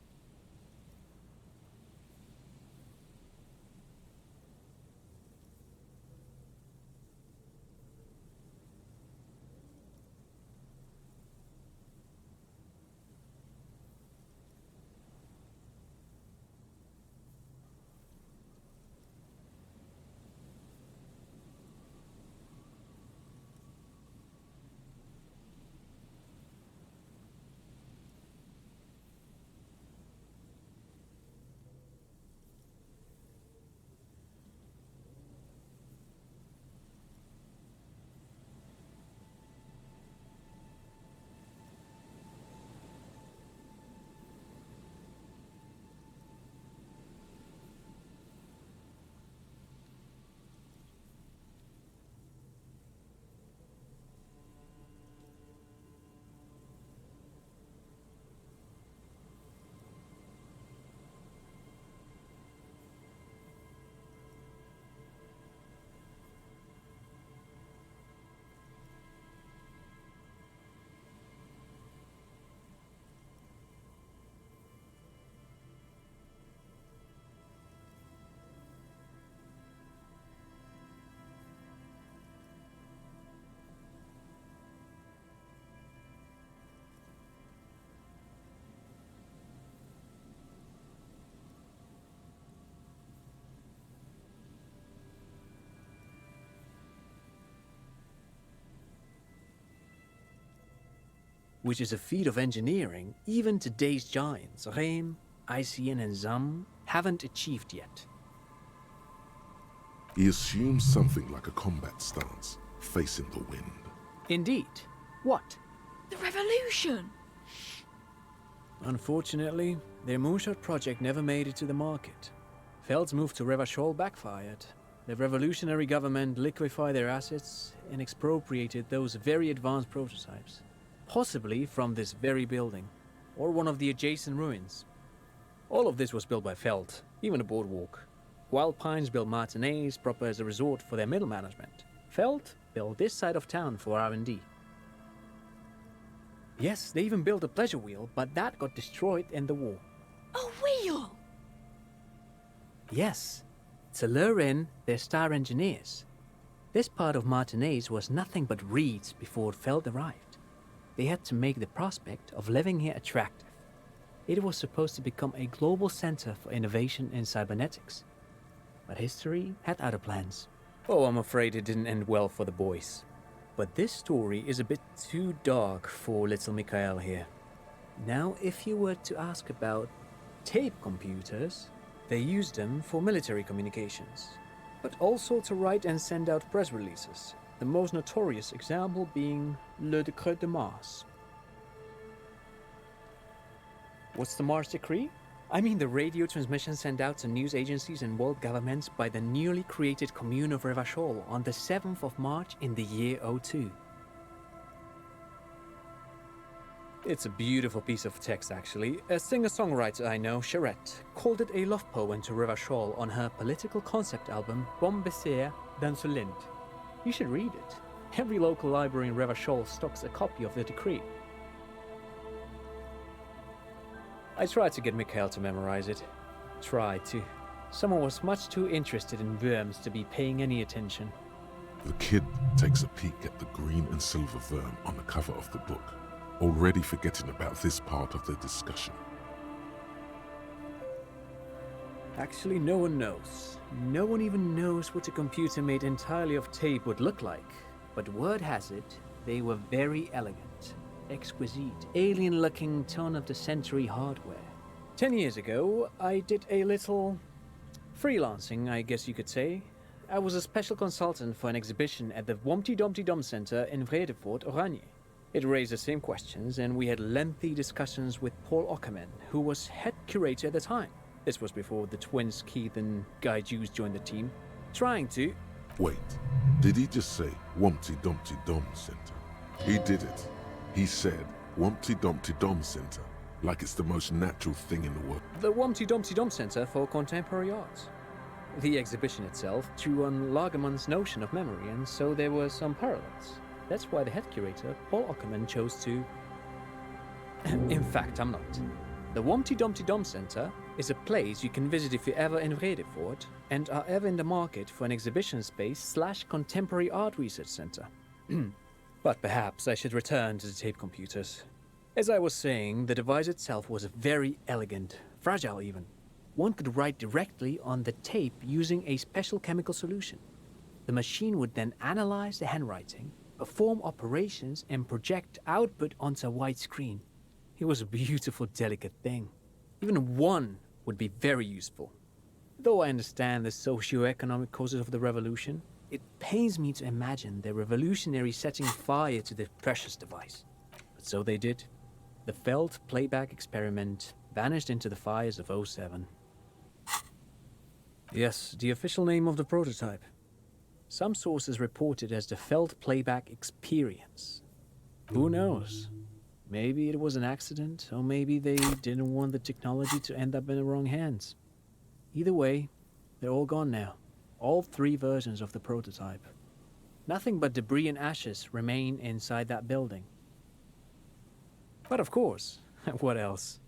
Which is a feat of engineering even today's giants, Rehm, ICN and ZAM, haven't achieved yet. He assumes something like a combat stance, facing the wind. Indeed. What? The revolution! Unfortunately, their moonshot project never made it to the market. Feld's move to Revachol backfired. The revolutionary government liquefied their assets and expropriated those very advanced prototypes. Possibly from this very building. or one of the adjacent ruins. All of this was built by Feld, even the boardwalk. Wild Pines built Martinez proper as a resort for their middle management. Feld built this side of town for R&D. Yes, they even built a pleasure wheel, but that got destroyed in the war. A wheel? Yes, to lure in their star engineers. This part of Martinez was nothing but reeds before Feld arrived. They had to make the prospect of living here attractive. It was supposed to become a global center for innovation in cybernetics. But history had other plans. Oh, I'm afraid it didn't end well for the boys. But this story is a bit too dark for little Mikhail here. Now, if you were to ask about tape computers, they used them for military communications, but also to write and send out press releases, the most notorious example being Le Décret de Mars. What's the Mars Decree? I mean the radio transmission sent out to news agencies and world governments by the newly created Commune of Revachol on the 7th of March in the year 02. It's a beautiful piece of text, actually. A singer-songwriter I know, Charette, called it a love poem to Revachol on her political concept album Bon Baiser dans ce Lind. You should read it. Every local library in Revachol stocks a copy of the decree. I tried to get Mikhail to memorize it. Tried to. Someone was much too interested in worms to be paying any attention. The kid takes a peek at the green and silver worm on the cover of the book, already forgetting about this part of the discussion. Actually, no one knows. No one even knows what a computer made entirely of tape would look like. But word has it, they were very elegant. Exquisite, alien-looking turn-of-the-century hardware. 10 years ago, I did a little freelancing, I guess you could say. I was a special consultant for an exhibition at the Humpty Dumpty Dum Center in Vredefort, Oranje. It raised the same questions, and we had lengthy discussions with Paul Ockerman, who was head curator at the time. This was before the twins Keith and Guy Hughes joined the team, trying to... Wait, did he just say Humpty Dumpty Dum Center? He did it. He said Humpty Dumpty Dum Center, like it's the most natural thing in the world. The Humpty Dumpty Dum Center for Contemporary Art. The exhibition itself drew on Lagerman's notion of memory, and so there were some parallels. That's why the head curator, Paul Ockerman, chose to... In fact, I'm not. The Humpty Dumpty Dum Center is a place you can visit if you're ever in Vredefort and are ever in the market for an exhibition space / contemporary art research center. But perhaps I should return to the tape computers. As I was saying, the device itself was very elegant, fragile even. One could write directly on the tape using a special chemical solution. The machine would then analyze the handwriting, perform operations, and project output onto a white screen. It was a beautiful, delicate thing. Even one would be very useful. Though I understand the socio-economic causes of the revolution, it pains me to imagine the revolutionaries setting fire to the precious device. But so they did. The Feld playback experiment vanished into the fires of 07. Yes, the official name of the prototype. Some sources report it as the Feld playback experience. Who knows? Maybe it was an accident, or maybe they didn't want the technology to end up in the wrong hands. Either way, they're all gone now. All 3 versions of the prototype. Nothing but debris and ashes remain inside that building. But of course, what else?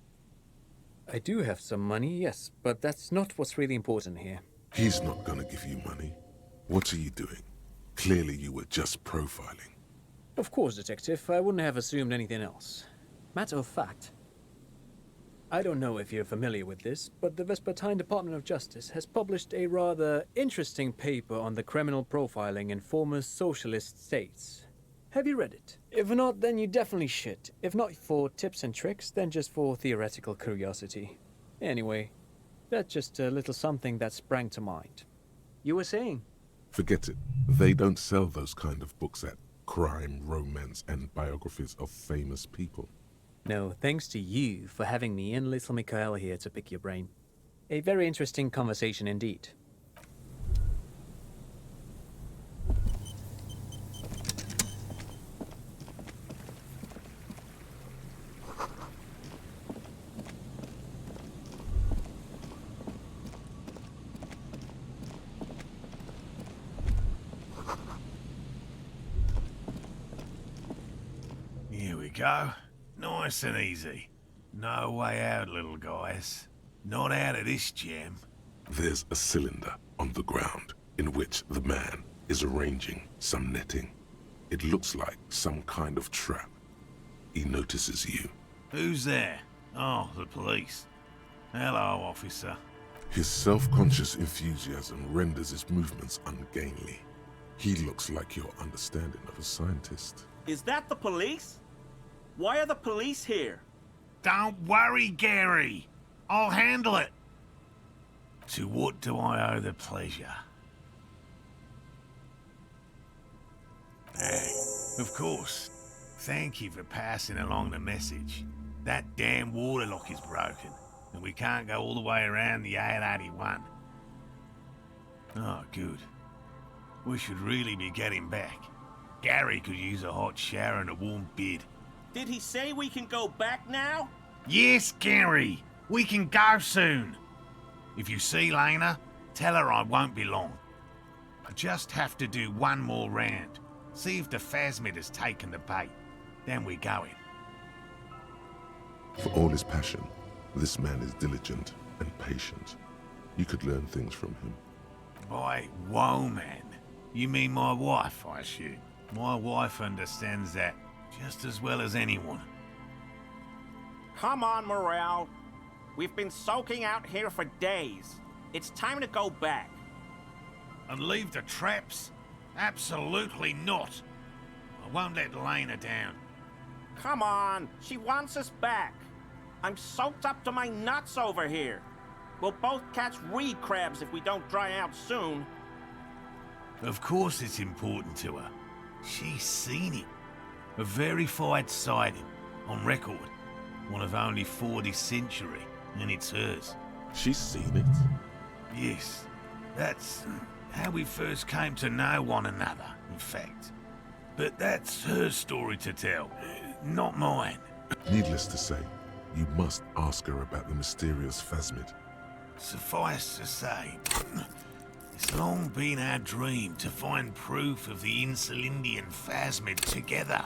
I do have some money, yes, but that's not what's really important here. He's not gonna give you money. What are you doing? Clearly you were just profiling. Of course, Detective, I wouldn't have assumed anything else. Matter of fact, I don't know if you're familiar with this, but the Vespertine Department of Justice has published a rather interesting paper on the criminal profiling in former socialist states. Have you read it? If not, then you definitely should. If not for tips and tricks, then just for theoretical curiosity. Anyway, that's just a little something that sprang to mind. You were saying? Forget it. They don't sell those kind of books at crime, romance, and biographies of famous people. No, thanks to you for having me and little Mikhail here to pick your brain. A very interesting conversation indeed. go. Nice and easy. No way out, little guys. Not out of this jam. There's a cylinder on the ground in which the man is arranging some netting. It looks like some kind of trap. He notices you. Who's there? Oh, the police. Hello, officer. His self-conscious enthusiasm renders his movements ungainly. He looks like your understanding of a scientist. Is that the police? Why are the police here? Don't worry, Gary. I'll handle it. To what do I owe the pleasure? Of course. Thank you for passing along the message. That damn water lock is broken, and we can't go all the way around the 881. Oh, good. We should really be getting back. Gary could use a hot shower and a warm bed. Did he say we can go back now? Yes, Gary. We can go soon. If you see Lena, tell her I won't be long. I just have to do one more round. See if the Phasmid has taken the bait. Then we're going. For all his passion, this man is diligent and patient. You could learn things from him. By woman, you mean my wife, I assume. My wife understands that just as well as anyone. Come on, Morale. We've been soaking out here for days. It's time to go back. And leave the traps? Absolutely not. I won't let Lena down. Come on, she wants us back. I'm soaked up to my nuts over here. We'll both catch reed crabs if we don't dry out soon. Of course it's important to her. She's seen it. A verified sighting, on record. One of only 40th century, and it's hers. She's seen it? Yes. That's how we first came to know one another, in fact. But that's her story to tell, not mine. Needless to say, you must ask her about the mysterious Phasmid. Suffice to say, it's long been our dream to find proof of the Insulindian Phasmid together.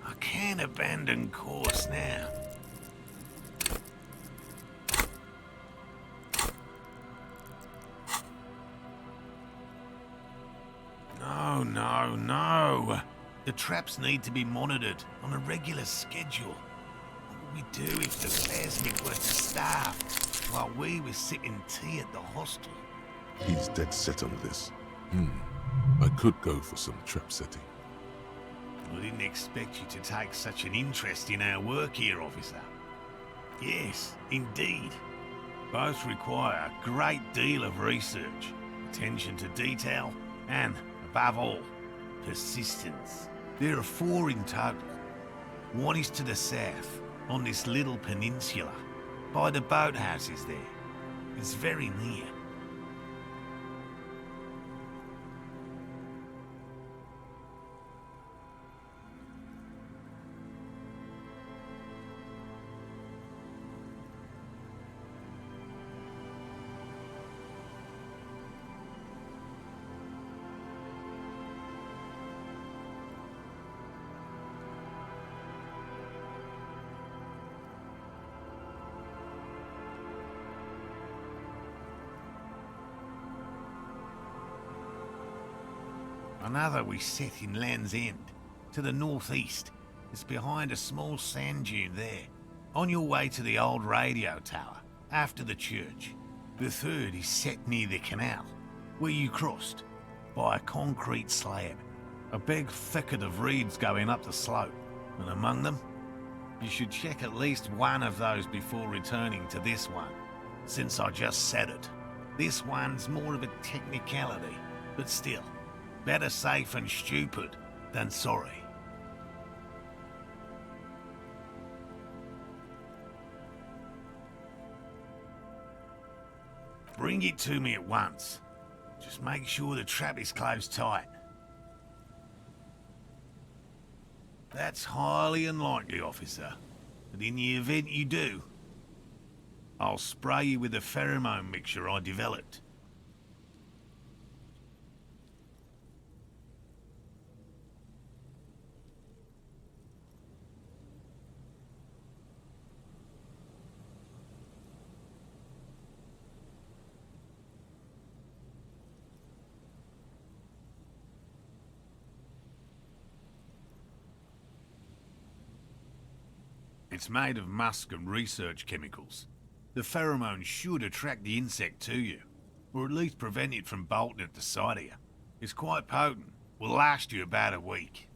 I can't abandon course now. No. The traps need to be monitored on a regular schedule. What would we do if the Phasmid were to starve while we were sipping tea at the hostel? He's dead set on this. I could go for some trap setting. I didn't expect you to take such an interest in our work here, officer. Yes, indeed. Both require a great deal of research, attention to detail, and, above all, persistence. There are 4 in total. One is to the south, on this little peninsula, by the boathouses there. It's very near. Another we set in Land's End, to the northeast. It's behind a small sand dune there, on your way to the old radio tower, after the church. The third is set near the canal, where you crossed, by a concrete slab. A big thicket of reeds going up the slope, and among them, you should check at least one of those before returning to this one, since I just said it. This one's more of a technicality, but still. Better safe and stupid than sorry. Bring it to me at once. Just make sure the trap is closed tight. That's highly unlikely, officer. But in the event you do, I'll spray you with a pheromone mixture I developed. It's made of musk and research chemicals. The pheromone should attract the insect to you, or at least prevent it from bolting at the sight of you. It's quite potent. Will last you about a week.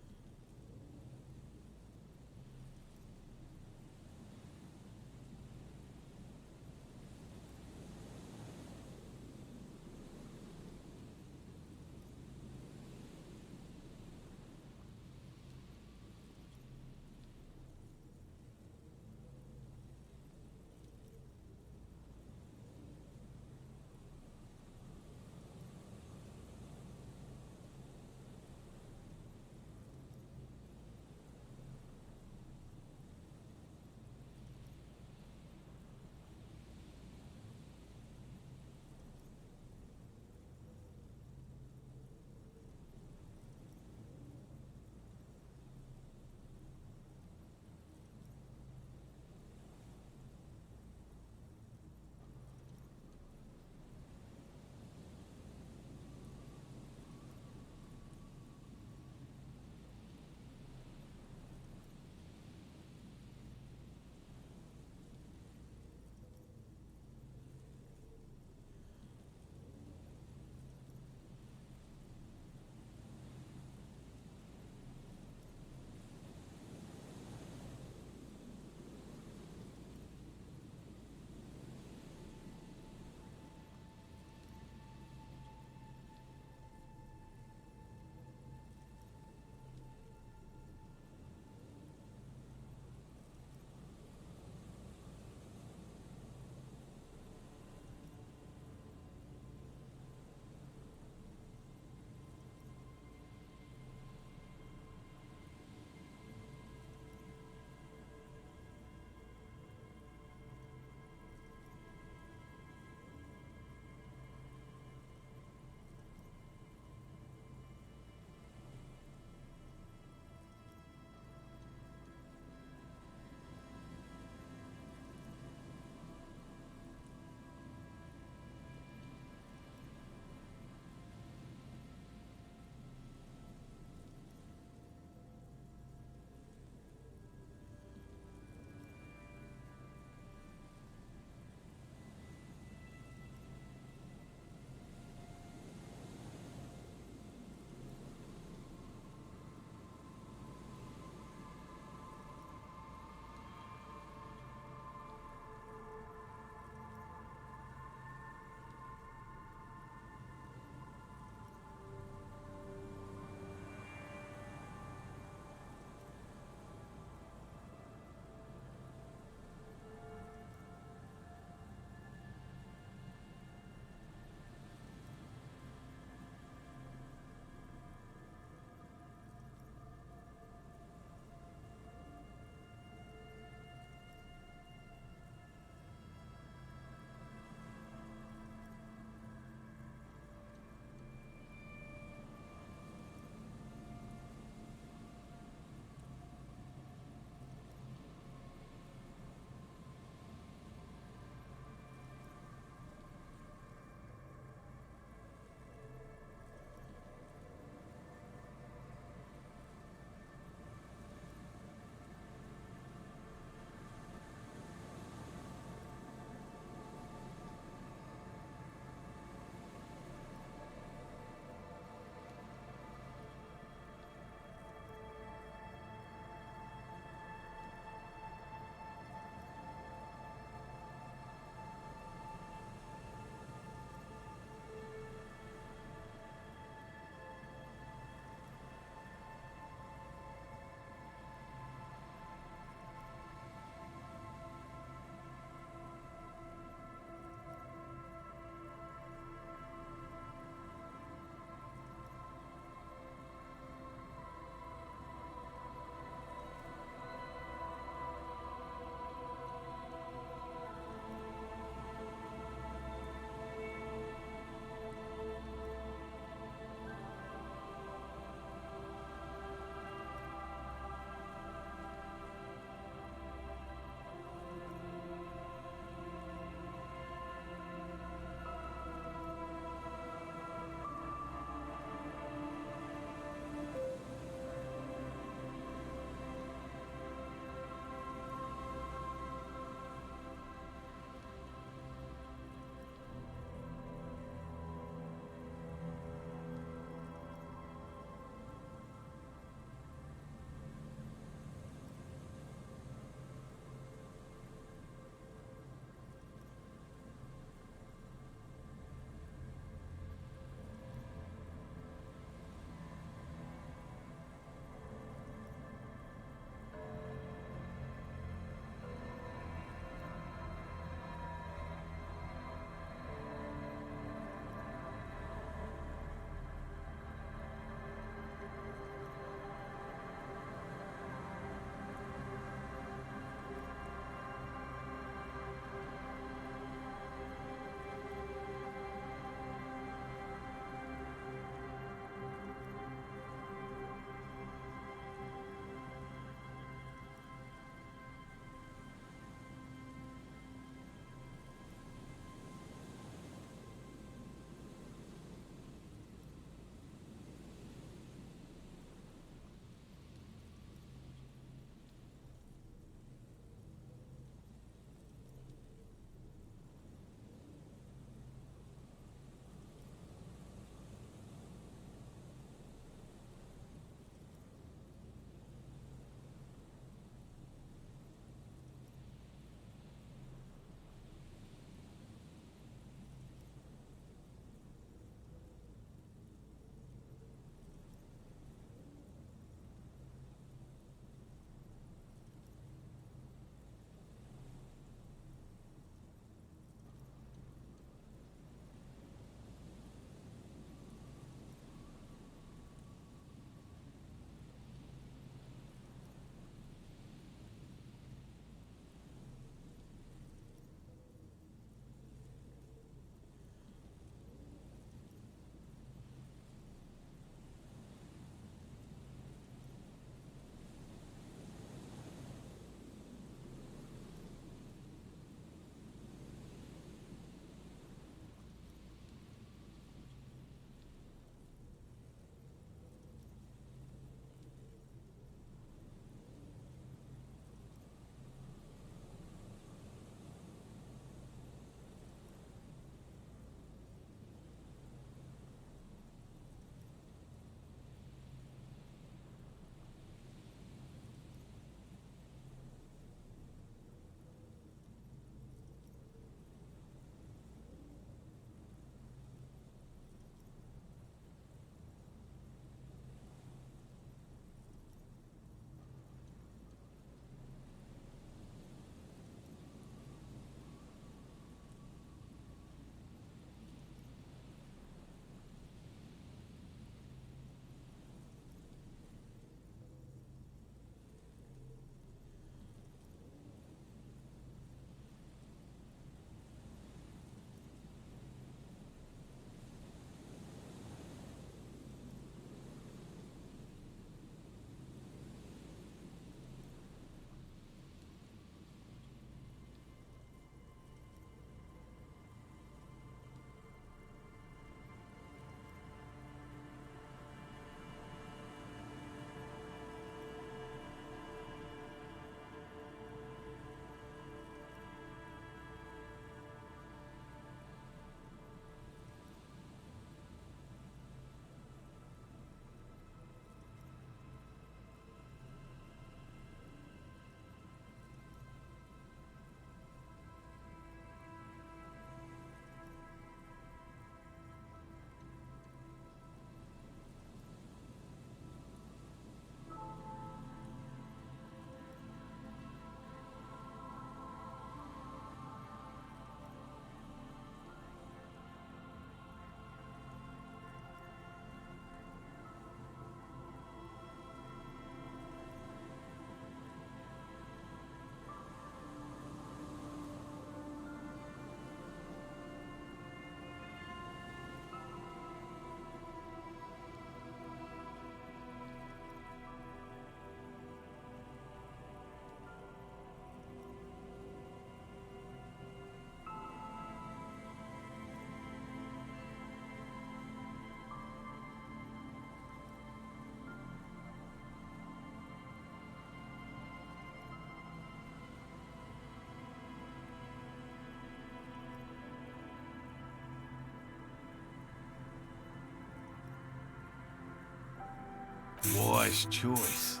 Wise choice.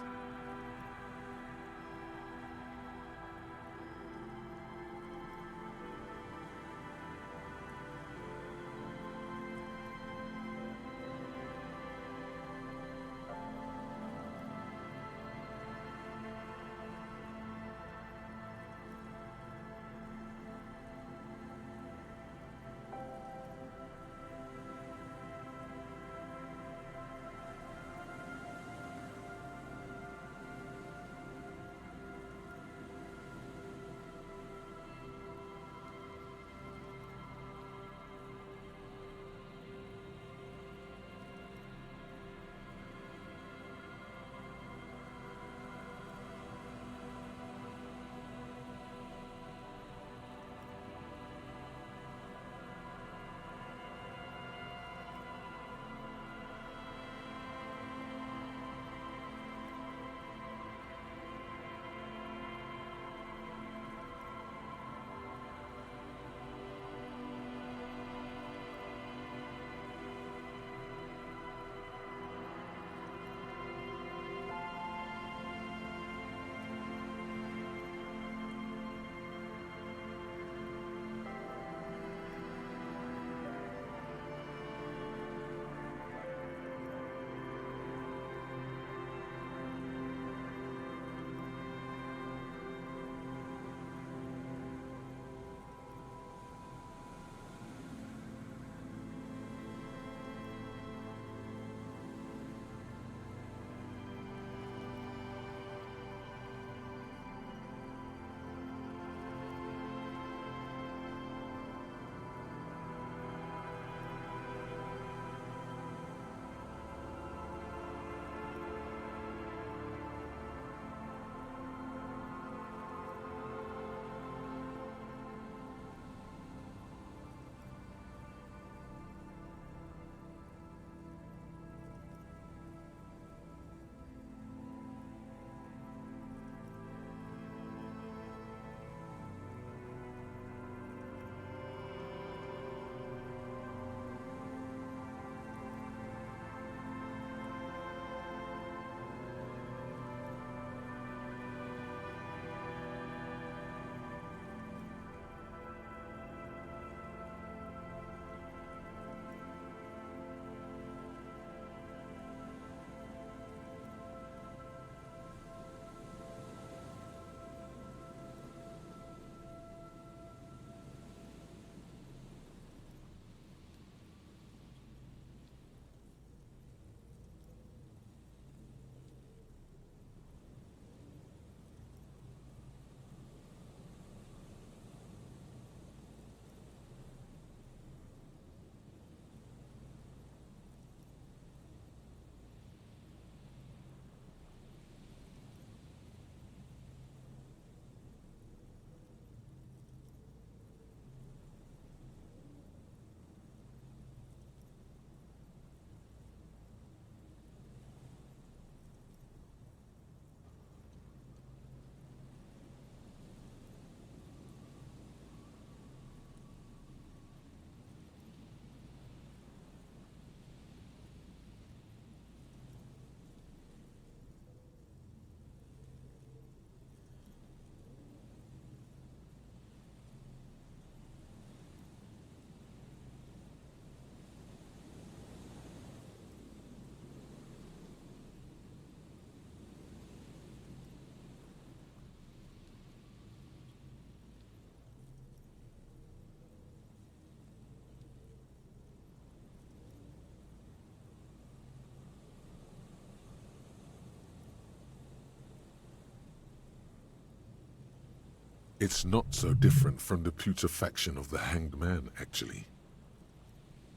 It's not so different from the putrefaction of the Hanged Man, actually.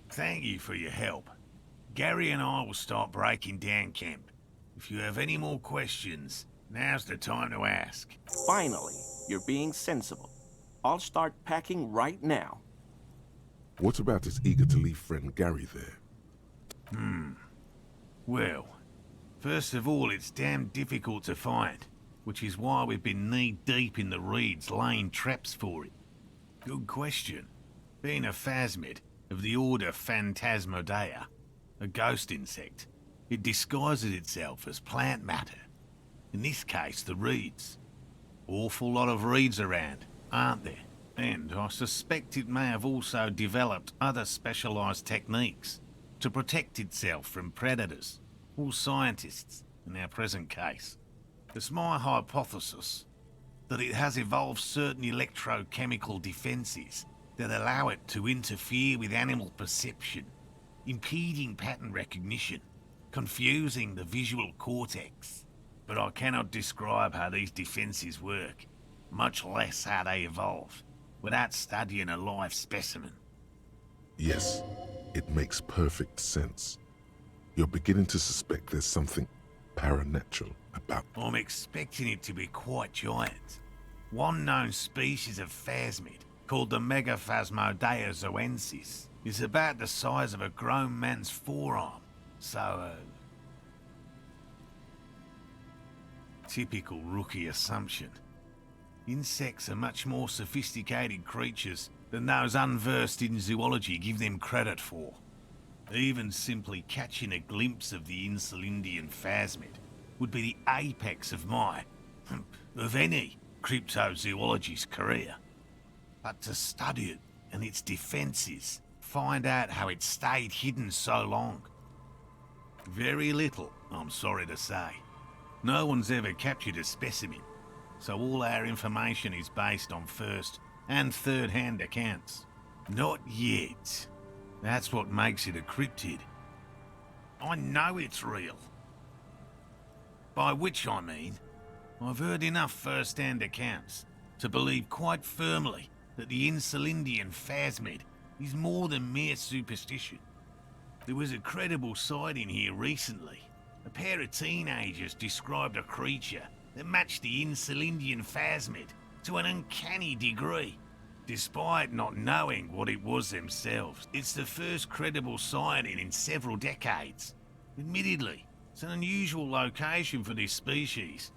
Thank you for your help. Gary and I will start breaking down camp. If you have any more questions, now's the time to ask. Finally, you're being sensible. I'll start packing right now. What about his eager-to-leave friend Gary there? Well, first of all, it's damn difficult to find, which is why we've been knee-deep in the reeds laying traps for it. Good question. Being a phasmid of the order Phantasmodea, a ghost insect, It disguises itself as plant matter. In this case, the reeds. Awful lot of reeds around, aren't there? And I suspect it may have also developed other specialised techniques to protect itself from predators or scientists in our present case. It's my hypothesis that it has evolved certain electrochemical defences that allow it to interfere with animal perception, impeding pattern recognition, confusing the visual cortex. But I cannot describe how these defences work, much less how they evolved, without studying a live specimen. Yes, it makes perfect sense. You're beginning to suspect there's something paranatural about... I'm expecting it to be quite giant. One known species of phasmid, called the Megaphasmodea zoensis, is about the size of a grown man's forearm. So, typical rookie assumption. Insects are much more sophisticated creatures than those unversed in zoology give them credit for. Even simply catching a glimpse of the Insulindian phasmid would be the apex of my, of any, cryptozoology's career. But to study it and its defences, find out how it stayed hidden so long. Very little, I'm sorry to say. No one's ever captured a specimen, so all our information is based on first and third-hand accounts. Not yet. That's what makes it a cryptid. I know it's real. By which I mean, I've heard enough first-hand accounts to believe quite firmly that the Insulindian phasmid is more than mere superstition. There was a credible sighting here recently. A pair of teenagers described a creature that matched the Insulindian phasmid to an uncanny degree, despite not knowing what it was themselves. It's the first credible sighting in several decades. Admittedly, it's an unusual location for this species,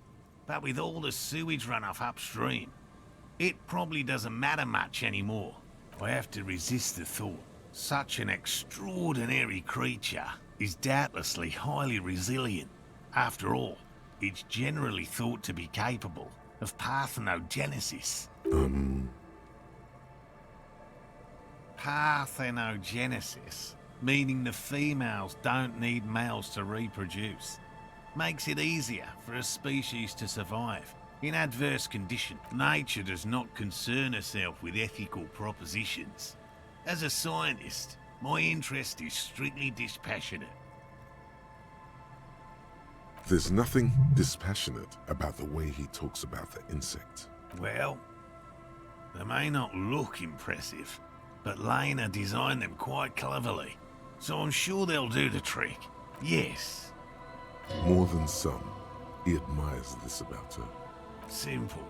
but with all the sewage runoff upstream, it probably doesn't matter much anymore. I have to resist the thought. Such an extraordinary creature is doubtlessly highly resilient. After all, it's generally thought to be capable of parthenogenesis. Parthenogenesis, meaning the females don't need males to reproduce, makes it easier for a species to survive in adverse conditions. Nature does not concern herself with ethical propositions. As a scientist, my interest is strictly dispassionate. There's nothing dispassionate about the way he talks about the insect. Well, they may not look impressive, but Lena designed them quite cleverly, so I'm sure they'll do the trick. Yes. More than some, he admires this about her. Simple.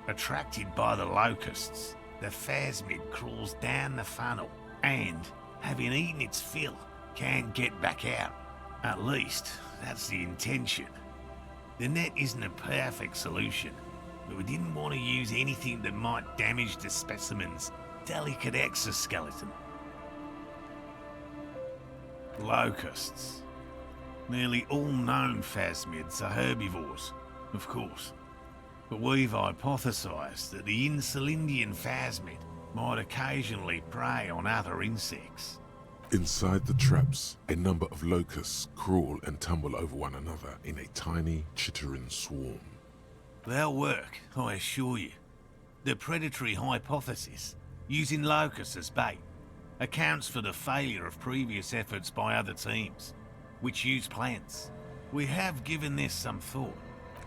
Attracted by the locusts, the phasmid crawls down the funnel and, having eaten its fill, can't get back out. At least, that's the intention. The net isn't a perfect solution, but we didn't want to use anything that might damage the specimen's delicate exoskeleton. Locusts. Nearly all known phasmids are herbivores, of course. But we've hypothesized that the Insulindian phasmid might occasionally prey on other insects. Inside the traps, a number of locusts crawl and tumble over one another in a tiny, chittering swarm. They'll work, I assure you. The predatory hypothesis, using locusts as bait, accounts for the failure of previous efforts by other teams, which use plants. We have given this some thought.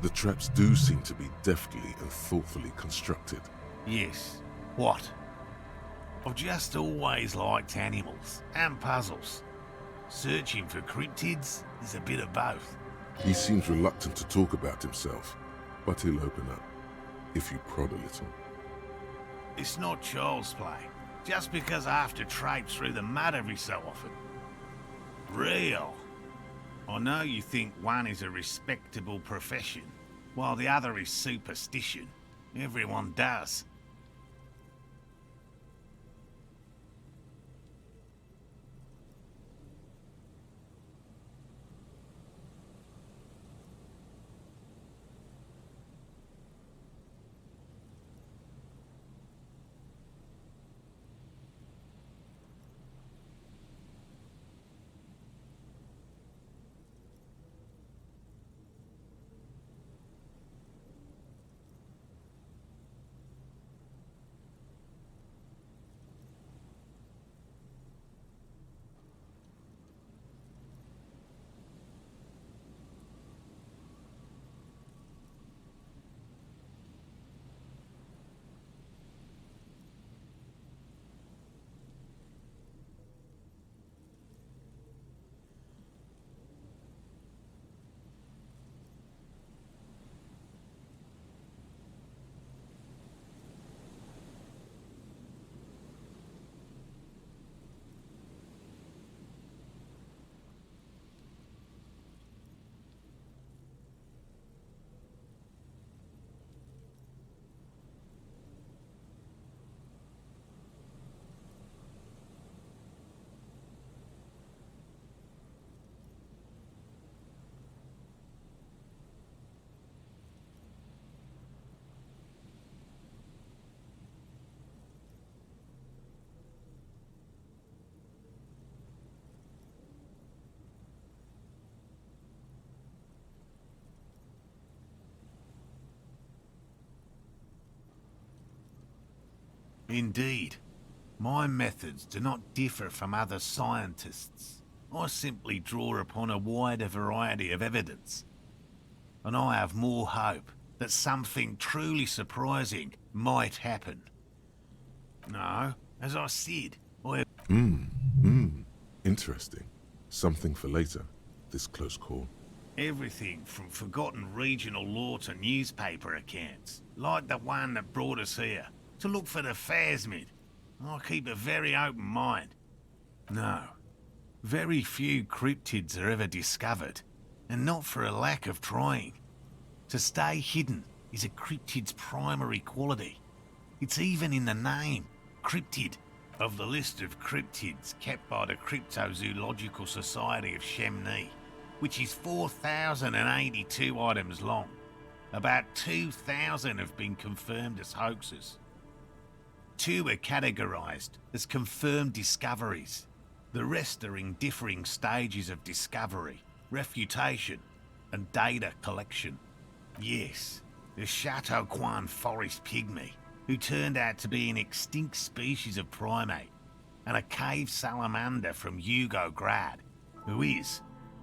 The traps do seem to be deftly and thoughtfully constructed. Yes. What? I've just always liked animals and puzzles. Searching for cryptids is a bit of both. He seems reluctant to talk about himself, but he'll open up, if you prod a little. It's not child's play, just because I have to traipse through the mud every so often. Real. I know you think one is a respectable profession, while the other is superstition. Everyone does. Indeed. My methods do not differ from other scientists. I simply draw upon a wider variety of evidence. And I have more hope that something truly surprising might happen. No, as I said, I have... Interesting. Something for later, this close call. Everything from forgotten regional lore to newspaper accounts, like the one that brought us here, to look for the Phasmid. I keep a very open mind. No, very few cryptids are ever discovered, and not for a lack of trying. To stay hidden is a cryptid's primary quality. It's even in the name, cryptid. Of the list of cryptids kept by the Cryptozoological Society of Chemnee, which is 4,082 items long, about 2,000 have been confirmed as hoaxes. 2 are categorized as confirmed discoveries. The rest are in differing stages of discovery, refutation, and data collection. Yes, the Chateau Quan forest pygmy, who turned out to be an extinct species of primate, and a cave salamander from Yugograd, who is,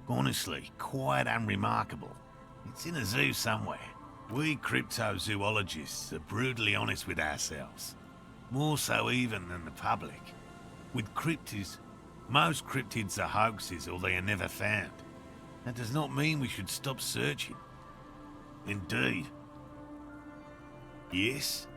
honestly, quite unremarkable. It's in a zoo somewhere. We cryptozoologists are brutally honest with ourselves. More so even than the public. With cryptids, most cryptids are hoaxes or they are never found. That does not mean we should stop searching. Indeed. Yes,